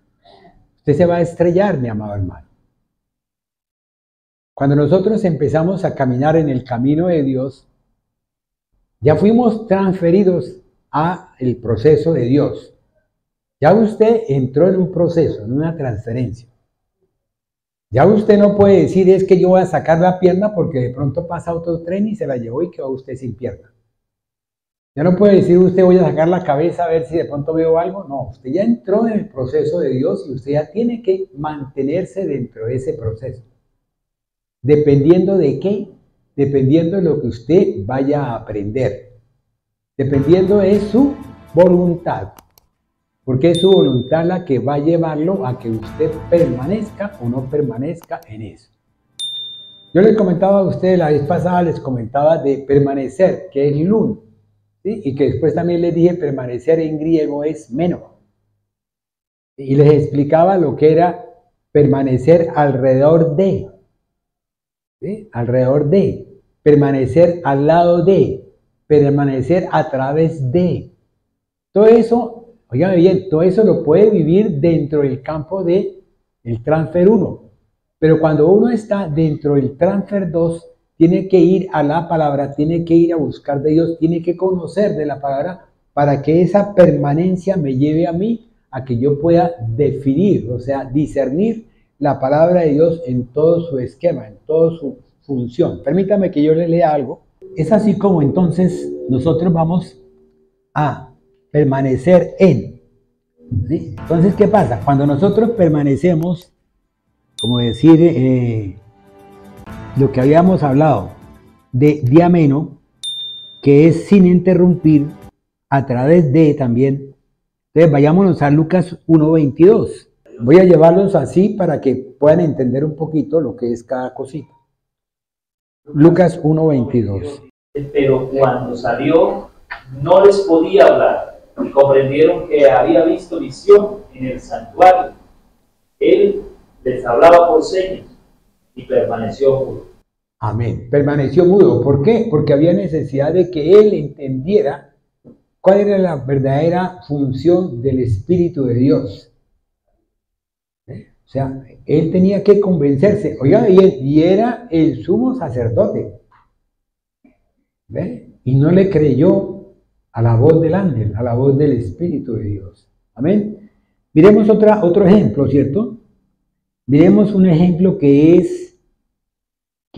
usted se va a estrellar, mi amado hermano. Cuando nosotros empezamos a caminar en el camino de Dios, ya fuimos transferidos al proceso de Dios. Ya usted entró en un proceso, en una transferencia. Ya usted no puede decir, es que yo voy a sacar la pierna porque de pronto pasa otro tren y se la llevó y quedó usted sin pierna. Ya no puede decir usted, voy a sacar la cabeza a ver si de pronto veo algo. No, usted ya entró en el proceso de Dios y usted ya tiene que mantenerse dentro de ese proceso. ¿Dependiendo de qué? Dependiendo de lo que usted vaya a aprender. Dependiendo de su voluntad. Porque es su voluntad la que va a llevarlo a que usted permanezca o no permanezca en eso. Yo les comentaba a ustedes la vez pasada, les comentaba de permanecer, que es lun, ¿sí? Y que después también les dije permanecer en griego es meno. Y les explicaba lo que era permanecer alrededor de, ¿sí?, alrededor de, permanecer al lado de, permanecer a través de. Todo eso, oigan bien, todo eso lo puede vivir dentro del campo del transfer 1. Pero cuando uno está dentro del transfer 2, tiene que ir a la palabra, tiene que ir a buscar de Dios, tiene que conocer de la palabra para que esa permanencia me lleve a mí a que yo pueda definir, o sea, discernir la palabra de Dios en todo su esquema, en toda su función. Permítame que yo le lea algo. Es así como entonces nosotros vamos a permanecer en, ¿sí? Entonces, ¿qué pasa? Cuando nosotros permanecemos, como decir, lo que habíamos hablado de diameno, que es sin interrumpir, a través de también. Entonces, vayámonos a Lucas 1:22. Voy a llevarlos así para que puedan entender un poquito lo que es cada cosita. Lucas 1:22. Pero cuando salió, no les podía hablar, y comprendieron que había visto visión en el santuario. Él les hablaba por señas y permaneció mudo. Amén. Permaneció mudo. ¿Por qué? Porque había necesidad de que él entendiera cuál era la verdadera función del Espíritu de Dios. O sea, él tenía que convencerse. Oiga, y era el sumo sacerdote. ¿Ve? Y no le creyó a la voz del ángel, a la voz del Espíritu de Dios. Amén. Miremos otro ejemplo, ¿cierto? Miremos un ejemplo que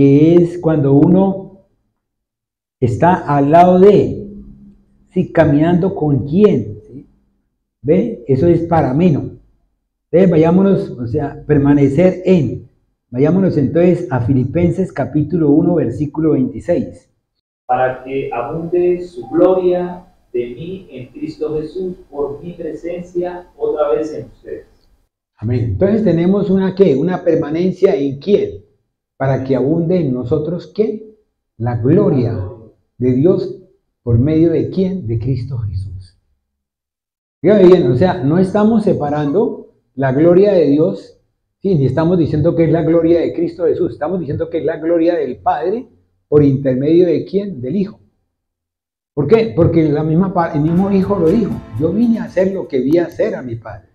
es cuando uno está al lado de, ¿sí?, caminando con quién, ¿sí? ¿Ve? Eso es parameno. Entonces vayámonos, o sea, permanecer en. Vayámonos entonces a Filipenses capítulo 1, versículo 26. Para que abunde su gloria de mí en Cristo Jesús por mi presencia otra vez en ustedes. Amén. Entonces tenemos una ¿qué? Una permanencia en quién. Para que abunde en nosotros ¿qué? La gloria de Dios ¿Por medio de quién? De Cristo Jesús. Fíjate bien, o sea, no estamos separando la gloria de Dios, sí, ni estamos diciendo que es la gloria de Cristo Jesús, estamos diciendo que es la gloria del Padre por intermedio de quién? Del Hijo. ¿Por qué? Porque el mismo Hijo lo dijo, yo vine a hacer lo que vi hacer a mi Padre.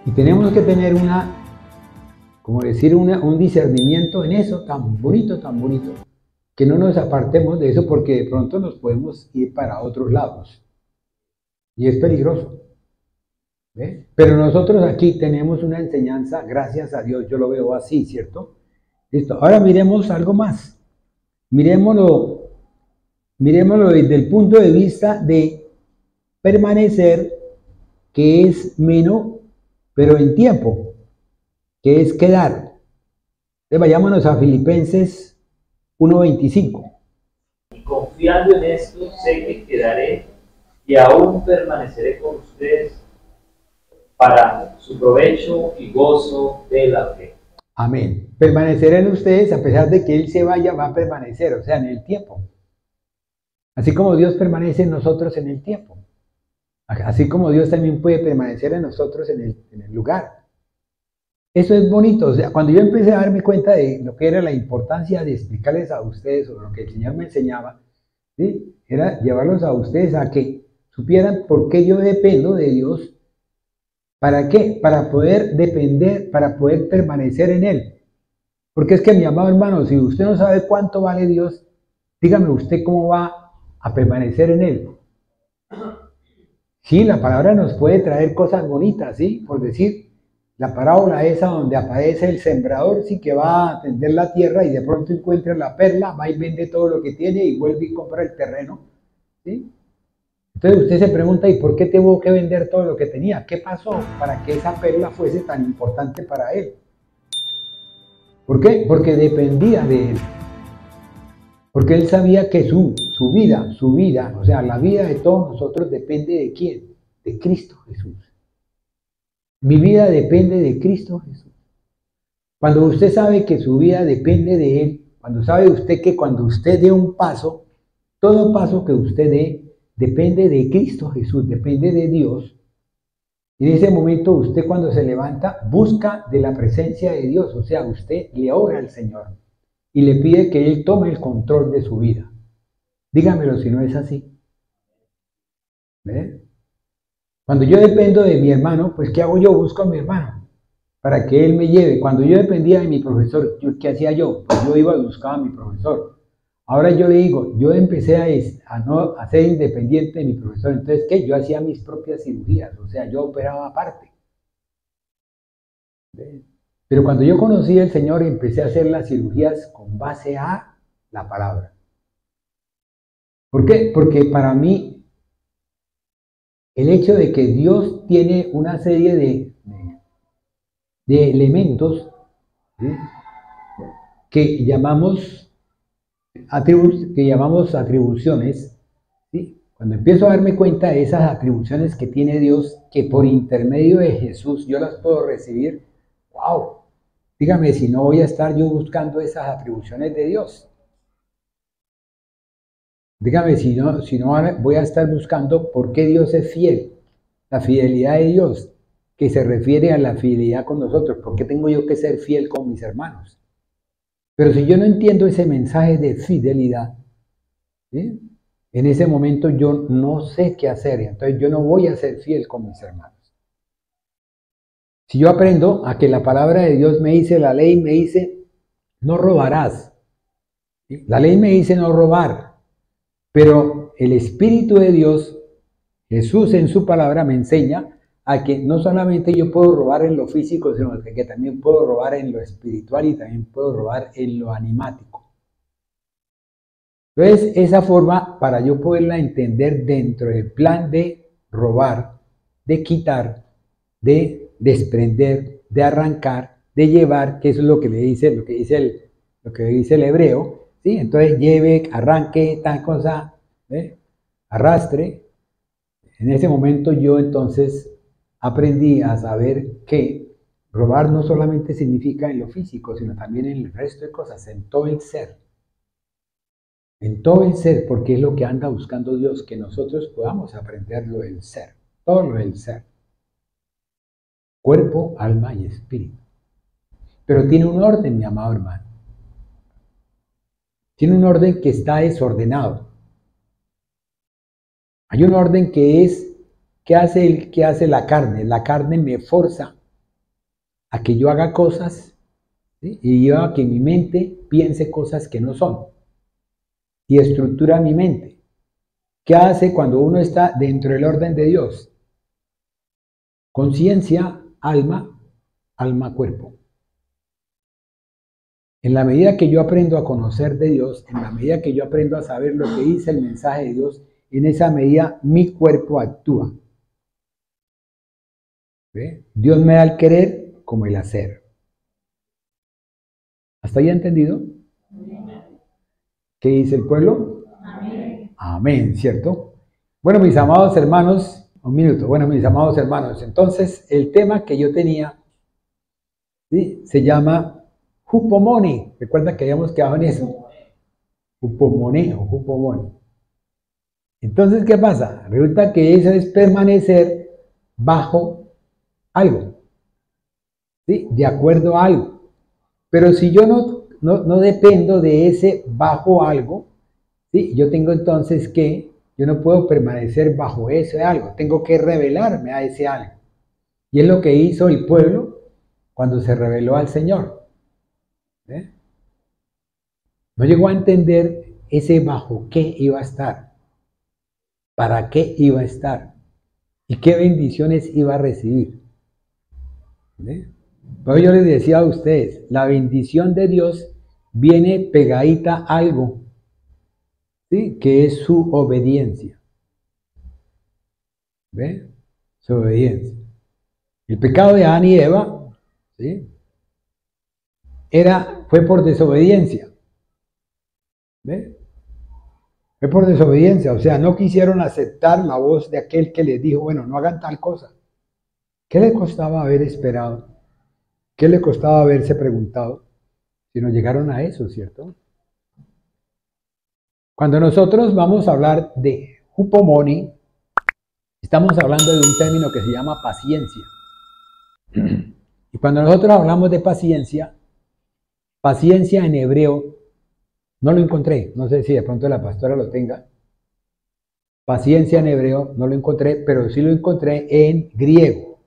Y tenemos que tener un discernimiento en eso tan bonito, que no nos apartemos de eso porque de pronto nos podemos ir para otros lados. Y es peligroso. ¿Ve? Pero nosotros aquí tenemos una enseñanza, gracias a Dios, yo lo veo así, ¿cierto? Listo. Ahora miremos algo más. Miremoslo desde el punto de vista de permanecer, que es menos, pero en tiempo, que es quedar. Entonces vayámonos a Filipenses 1:25. Y confiando en esto, sé que quedaré y aún permaneceré con ustedes para su provecho y gozo de la fe. Amén. Permanecerá en ustedes, a pesar de que Él se vaya, va a permanecer, o sea, en el tiempo. Así como Dios permanece en nosotros en el tiempo. Así como Dios también puede permanecer en nosotros en el lugar. Eso es bonito. O sea, cuando yo empecé a darme cuenta de lo que era la importancia de explicarles a ustedes sobre lo que el Señor me enseñaba, ¿sí? Era llevarlos a ustedes a que supieran por qué yo dependo de Dios. ¿Para qué? Para poder depender, para poder permanecer en Él. Porque es que, mi amado hermano, si usted no sabe cuánto vale Dios, dígame usted cómo va a permanecer en Él. Sí, la palabra nos puede traer cosas bonitas, ¿sí? Por decir, la parábola esa donde aparece el sembrador, sí, que va a tender la tierra y de pronto encuentra la perla, va y vende todo lo que tiene y vuelve y compra el terreno, ¿sí? Entonces usted se pregunta, ¿y por qué tuvo que vender todo lo que tenía? ¿Qué pasó para que esa perla fuese tan importante para él? ¿Por qué? Porque dependía de él. Porque él sabía que su vida, o sea, la vida de todos nosotros depende de quién? De Cristo Jesús. Mi vida depende de Cristo Jesús. Cuando usted sabe que su vida depende de Él, cuando sabe usted que cuando usted dé un paso, todo paso que usted dé depende de Cristo Jesús, depende de Dios. Y en ese momento usted cuando se levanta busca de la presencia de Dios, o sea, usted le ora al Señor y le pide que Él tome el control de su vida. Dígamelo si no es así. ¿Ve? Cuando yo dependo de mi hermano, pues ¿qué hago yo? Busco a mi hermano para que él me lleve. Cuando yo dependía de mi profesor, ¿qué hacía yo? Pues yo iba a buscar a mi profesor. Ahora yo le digo, yo empecé a ser independiente de mi profesor. Entonces, ¿qué? Yo hacía mis propias cirugías, o sea, yo operaba aparte. ¿Ve? Pero cuando yo conocí al Señor, empecé a hacer las cirugías con base a la palabra. ¿Por qué? Porque para mí, el hecho de que Dios tiene una serie de elementos, ¿sí?, que llamamos atribuciones, ¿sí? Cuando empiezo a darme cuenta de esas atribuciones que tiene Dios, que por intermedio de Jesús yo las puedo recibir, ¡wow! Dígame si no voy a estar yo buscando esas atribuciones de Dios. Dígame si no voy a estar buscando por qué Dios es fiel, la fidelidad de Dios, que se refiere a la fidelidad con nosotros. ¿Por qué tengo yo que ser fiel con mis hermanos? Pero si yo no entiendo ese mensaje de fidelidad, ¿sí?, en ese momento yo no sé qué hacer, entonces yo no voy a ser fiel con mis hermanos. Si yo aprendo a que la palabra de Dios me dice, la ley me dice, no robarás, ¿sí?, la ley me dice no robar, pero el Espíritu de Dios, Jesús en su palabra me enseña a que no solamente yo puedo robar en lo físico, sino que también puedo robar en lo espiritual y también puedo robar en lo animático. Entonces, esa forma, para yo poderla entender dentro del plan de robar, de quitar, de desprender, de arrancar, de llevar, que eso es lo que dice el hebreo, ¿sí? Entonces, lleve, arranque, tal cosa, ¿eh?, arrastre. En ese momento yo entonces aprendí a saber que robar no solamente significa en lo físico, sino también en el resto de cosas, en todo el ser. en todo el ser, porque es lo que anda buscando Dios, que nosotros podamos aprender lo del ser, todo lo del ser. Cuerpo, alma y espíritu. Pero tiene un orden, mi amado hermano. Tiene un orden que está desordenado. Hay un orden que es, ¿qué hace la carne? La carne me forza a que yo haga cosas, ¿sí? Y yo a que mi mente piense cosas que no son. Y estructura mi mente. ¿Qué hace cuando uno está dentro del orden de Dios? Conciencia, alma, alma, cuerpo. En la medida que yo aprendo a conocer de Dios, en la medida que yo aprendo a saber lo que dice el mensaje de Dios, en esa medida mi cuerpo actúa. ¿Ve? Dios me da el querer como el hacer. ¿Hasta ahí entendido? ¿Qué dice el pueblo? Amén. Amén, ¿cierto? Bueno, mis amados hermanos, un minuto. Bueno, mis amados hermanos, entonces el tema que yo tenía, ¿sí?, se llama Hupomone. Recuerda que habíamos quedado en eso. Hupomone o Hupomone. Entonces, ¿qué pasa? Resulta que eso es permanecer bajo algo, ¿sí?, de acuerdo a algo. Pero si yo no dependo de ese bajo algo, ¿sí?, yo tengo entonces que, yo no puedo permanecer bajo ese algo, tengo que revelarme a ese algo. Y es lo que hizo el pueblo cuando se reveló al Señor. ¿Eh? No llegó a entender ese bajo qué iba a estar, para qué iba a estar y qué bendiciones iba a recibir. ¿Eh? Pero yo les decía a ustedes, la bendición de Dios viene pegadita a algo, ¿sí?, que es su obediencia. ¿Ve? Su obediencia. El pecado de Adán y Eva, ¿sí?, fue por desobediencia. ¿Ve? Fue por desobediencia, o sea, no quisieron aceptar la voz de aquel que les dijo, bueno, no hagan tal cosa. ¿Qué le costaba haber esperado? ¿Qué le costaba haberse preguntado? Si no llegaron a eso, ¿cierto? Cuando nosotros vamos a hablar de Hupomone, estamos hablando de un término que se llama paciencia. Y cuando nosotros hablamos de paciencia, paciencia en hebreo, no lo encontré, no sé si de pronto la pastora lo tenga. Paciencia en hebreo no lo encontré, pero sí lo encontré en griego.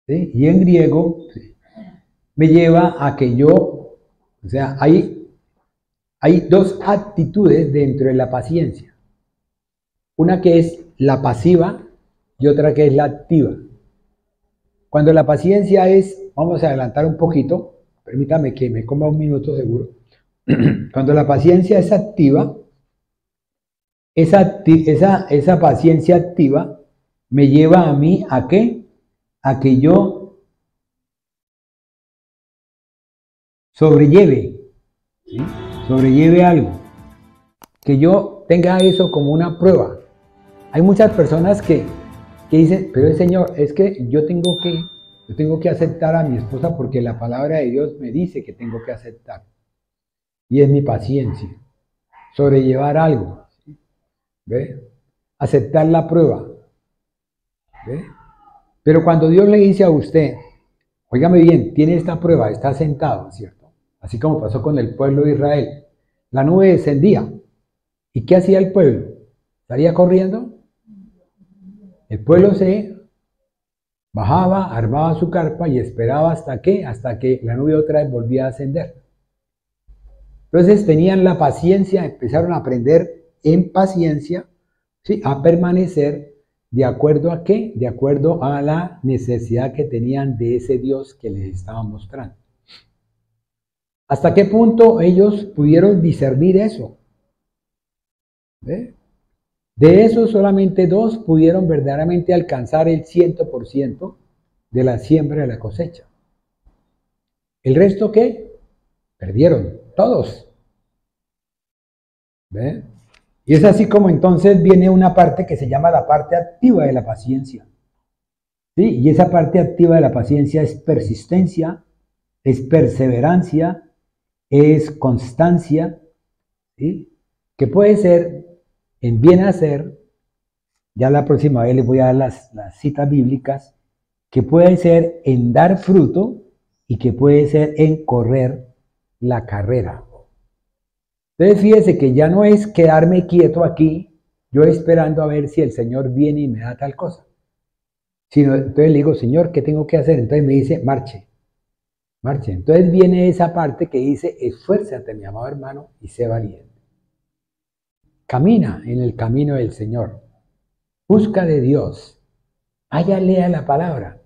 ¿Sí? Y en griego, sí, me lleva a que yo, o sea, hay dos actitudes dentro de la paciencia. Una que es la pasiva y otra que es la activa. Cuando la paciencia es, vamos a adelantar un poquito, permítame que me coma un minuto seguro. Cuando la paciencia es activa, esa paciencia activa me lleva a mí a qué? A que yo sobrelleve, ¿sí?, sobrelleve algo, que yo tenga eso como una prueba. Hay muchas personas que dicen, pero el Señor, es que yo tengo que aceptar a mi esposa porque la palabra de Dios me dice que tengo que aceptar. Y es mi paciencia, sobrellevar algo, ¿ve? Aceptar la prueba, ¿ve? Pero cuando Dios le dice a usted, óigame bien, tiene esta prueba, está sentado, ¿cierto? Así como pasó con el pueblo de Israel. La nube descendía. ¿Y qué hacía el pueblo? ¿Salía corriendo? El pueblo se bajaba, armaba su carpa y esperaba hasta que la nube otra vez volvía a ascender. Entonces tenían la paciencia, empezaron a aprender en paciencia, ¿sí?, a permanecer de acuerdo a qué, de acuerdo a la necesidad que tenían de ese Dios que les estaba mostrando. ¿Hasta qué punto ellos pudieron discernir eso? ¿Ve? De esos solamente 2 pudieron verdaderamente alcanzar el 100% de la siembra de la cosecha. ¿El resto qué? Perdieron, todos. ¿Ve? Y es así como entonces viene una parte que se llama la parte activa de la paciencia. ¿Sí? Y esa parte activa de la paciencia es persistencia, es perseverancia, es constancia, ¿sí?, que puede ser en bien hacer, ya la próxima vez les voy a dar las citas bíblicas, que puede ser en dar fruto y que puede ser en correr la carrera. Entonces fíjese que ya no es quedarme quieto aquí, yo esperando a ver si el Señor viene y me da tal cosa. Sino, entonces le digo, Señor, ¿qué tengo que hacer? Entonces me dice, marche, marche. Entonces viene esa parte que dice, esfuérzate, mi amado hermano, y sé valiente. Camina en el camino del Señor. Busca de Dios. Vaya, lea la palabra.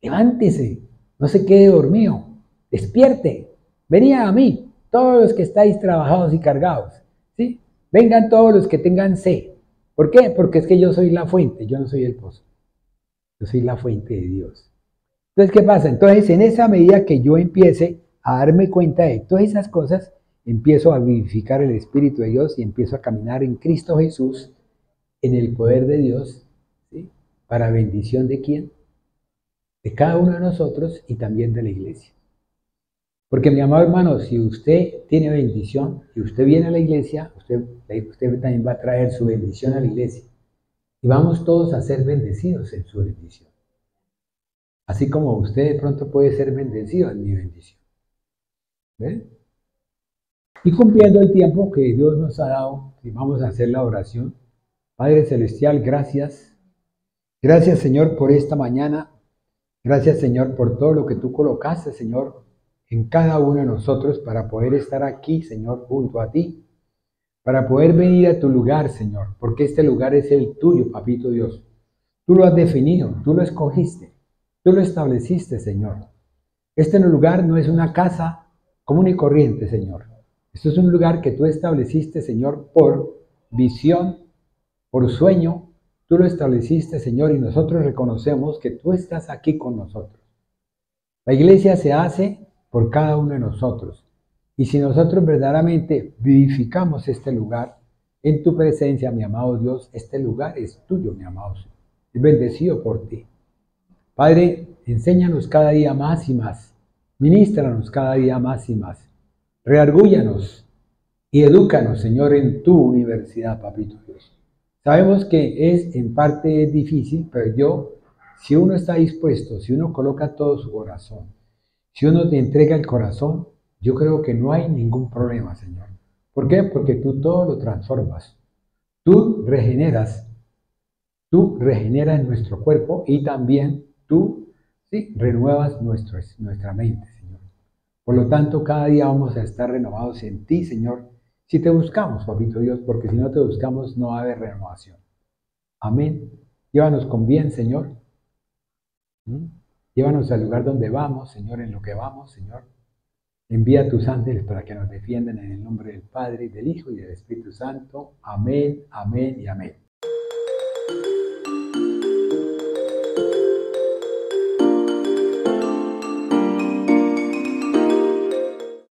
Levántese. No se quede dormido. Despierte. Venid a mí, todos los que estáis trabajados y cargados. ¿Sí? Vengan todos los que tengan sed. ¿Por qué? Porque es que yo soy la fuente, yo no soy el pozo. Yo soy la fuente de Dios. Entonces, ¿qué pasa? Entonces, en esa medida que yo empiece a darme cuenta de todas esas cosas, empiezo a vivificar el Espíritu de Dios y empiezo a caminar en Cristo Jesús, en el poder de Dios, ¿sí? Para bendición de quién? De cada uno de nosotros y también de la iglesia. Porque mi amado hermano, si usted tiene bendición y usted viene a la iglesia, usted también va a traer su bendición a la iglesia. Y vamos todos a ser bendecidos en su bendición. Así como usted de pronto puede ser bendecido en mi bendición. ¿Ven? Y cumpliendo el tiempo que Dios nos ha dado, y vamos a hacer la oración. Padre Celestial, gracias. Gracias, Señor, por esta mañana. Gracias, Señor, por todo lo que tú colocaste, Señor, en cada uno de nosotros para poder estar aquí, Señor, junto a ti. Para poder venir a tu lugar, Señor, porque este lugar es el tuyo, Papito Dios. Tú lo has definido, tú lo escogiste, tú lo estableciste, Señor. Este lugar no es una casa común y corriente, Señor. Esto es un lugar que tú estableciste, Señor, por visión, por sueño. Tú lo estableciste, Señor, y nosotros reconocemos que tú estás aquí con nosotros. La iglesia se hace por cada uno de nosotros. Y si nosotros verdaderamente vivificamos este lugar en tu presencia, mi amado Dios, este lugar es tuyo, mi amado Señor. Es bendecido por ti. Padre, enséñanos cada día más y más. Ministranos cada día más y más. Reargúllanos y edúcanos, Señor, en tu universidad, Papito Dios. Sabemos que en parte es difícil, pero si uno está dispuesto, si uno coloca todo su corazón, si uno te entrega el corazón, yo creo que no hay ningún problema, Señor. ¿Por qué? Porque tú todo lo transformas. Tú regeneras nuestro cuerpo y también tú, sí, renuevas nuestra mente, Señor. Por lo tanto, cada día vamos a estar renovados en ti, Señor, si te buscamos, Papito Dios, porque si no te buscamos no va a haber renovación. Amén. Llévanos con bien, Señor. Llévanos al lugar donde vamos, Señor, en lo que vamos, Señor. Envía tus ángeles para que nos defiendan en el nombre del Padre, del Hijo y del Espíritu Santo. Amén, amén y amén.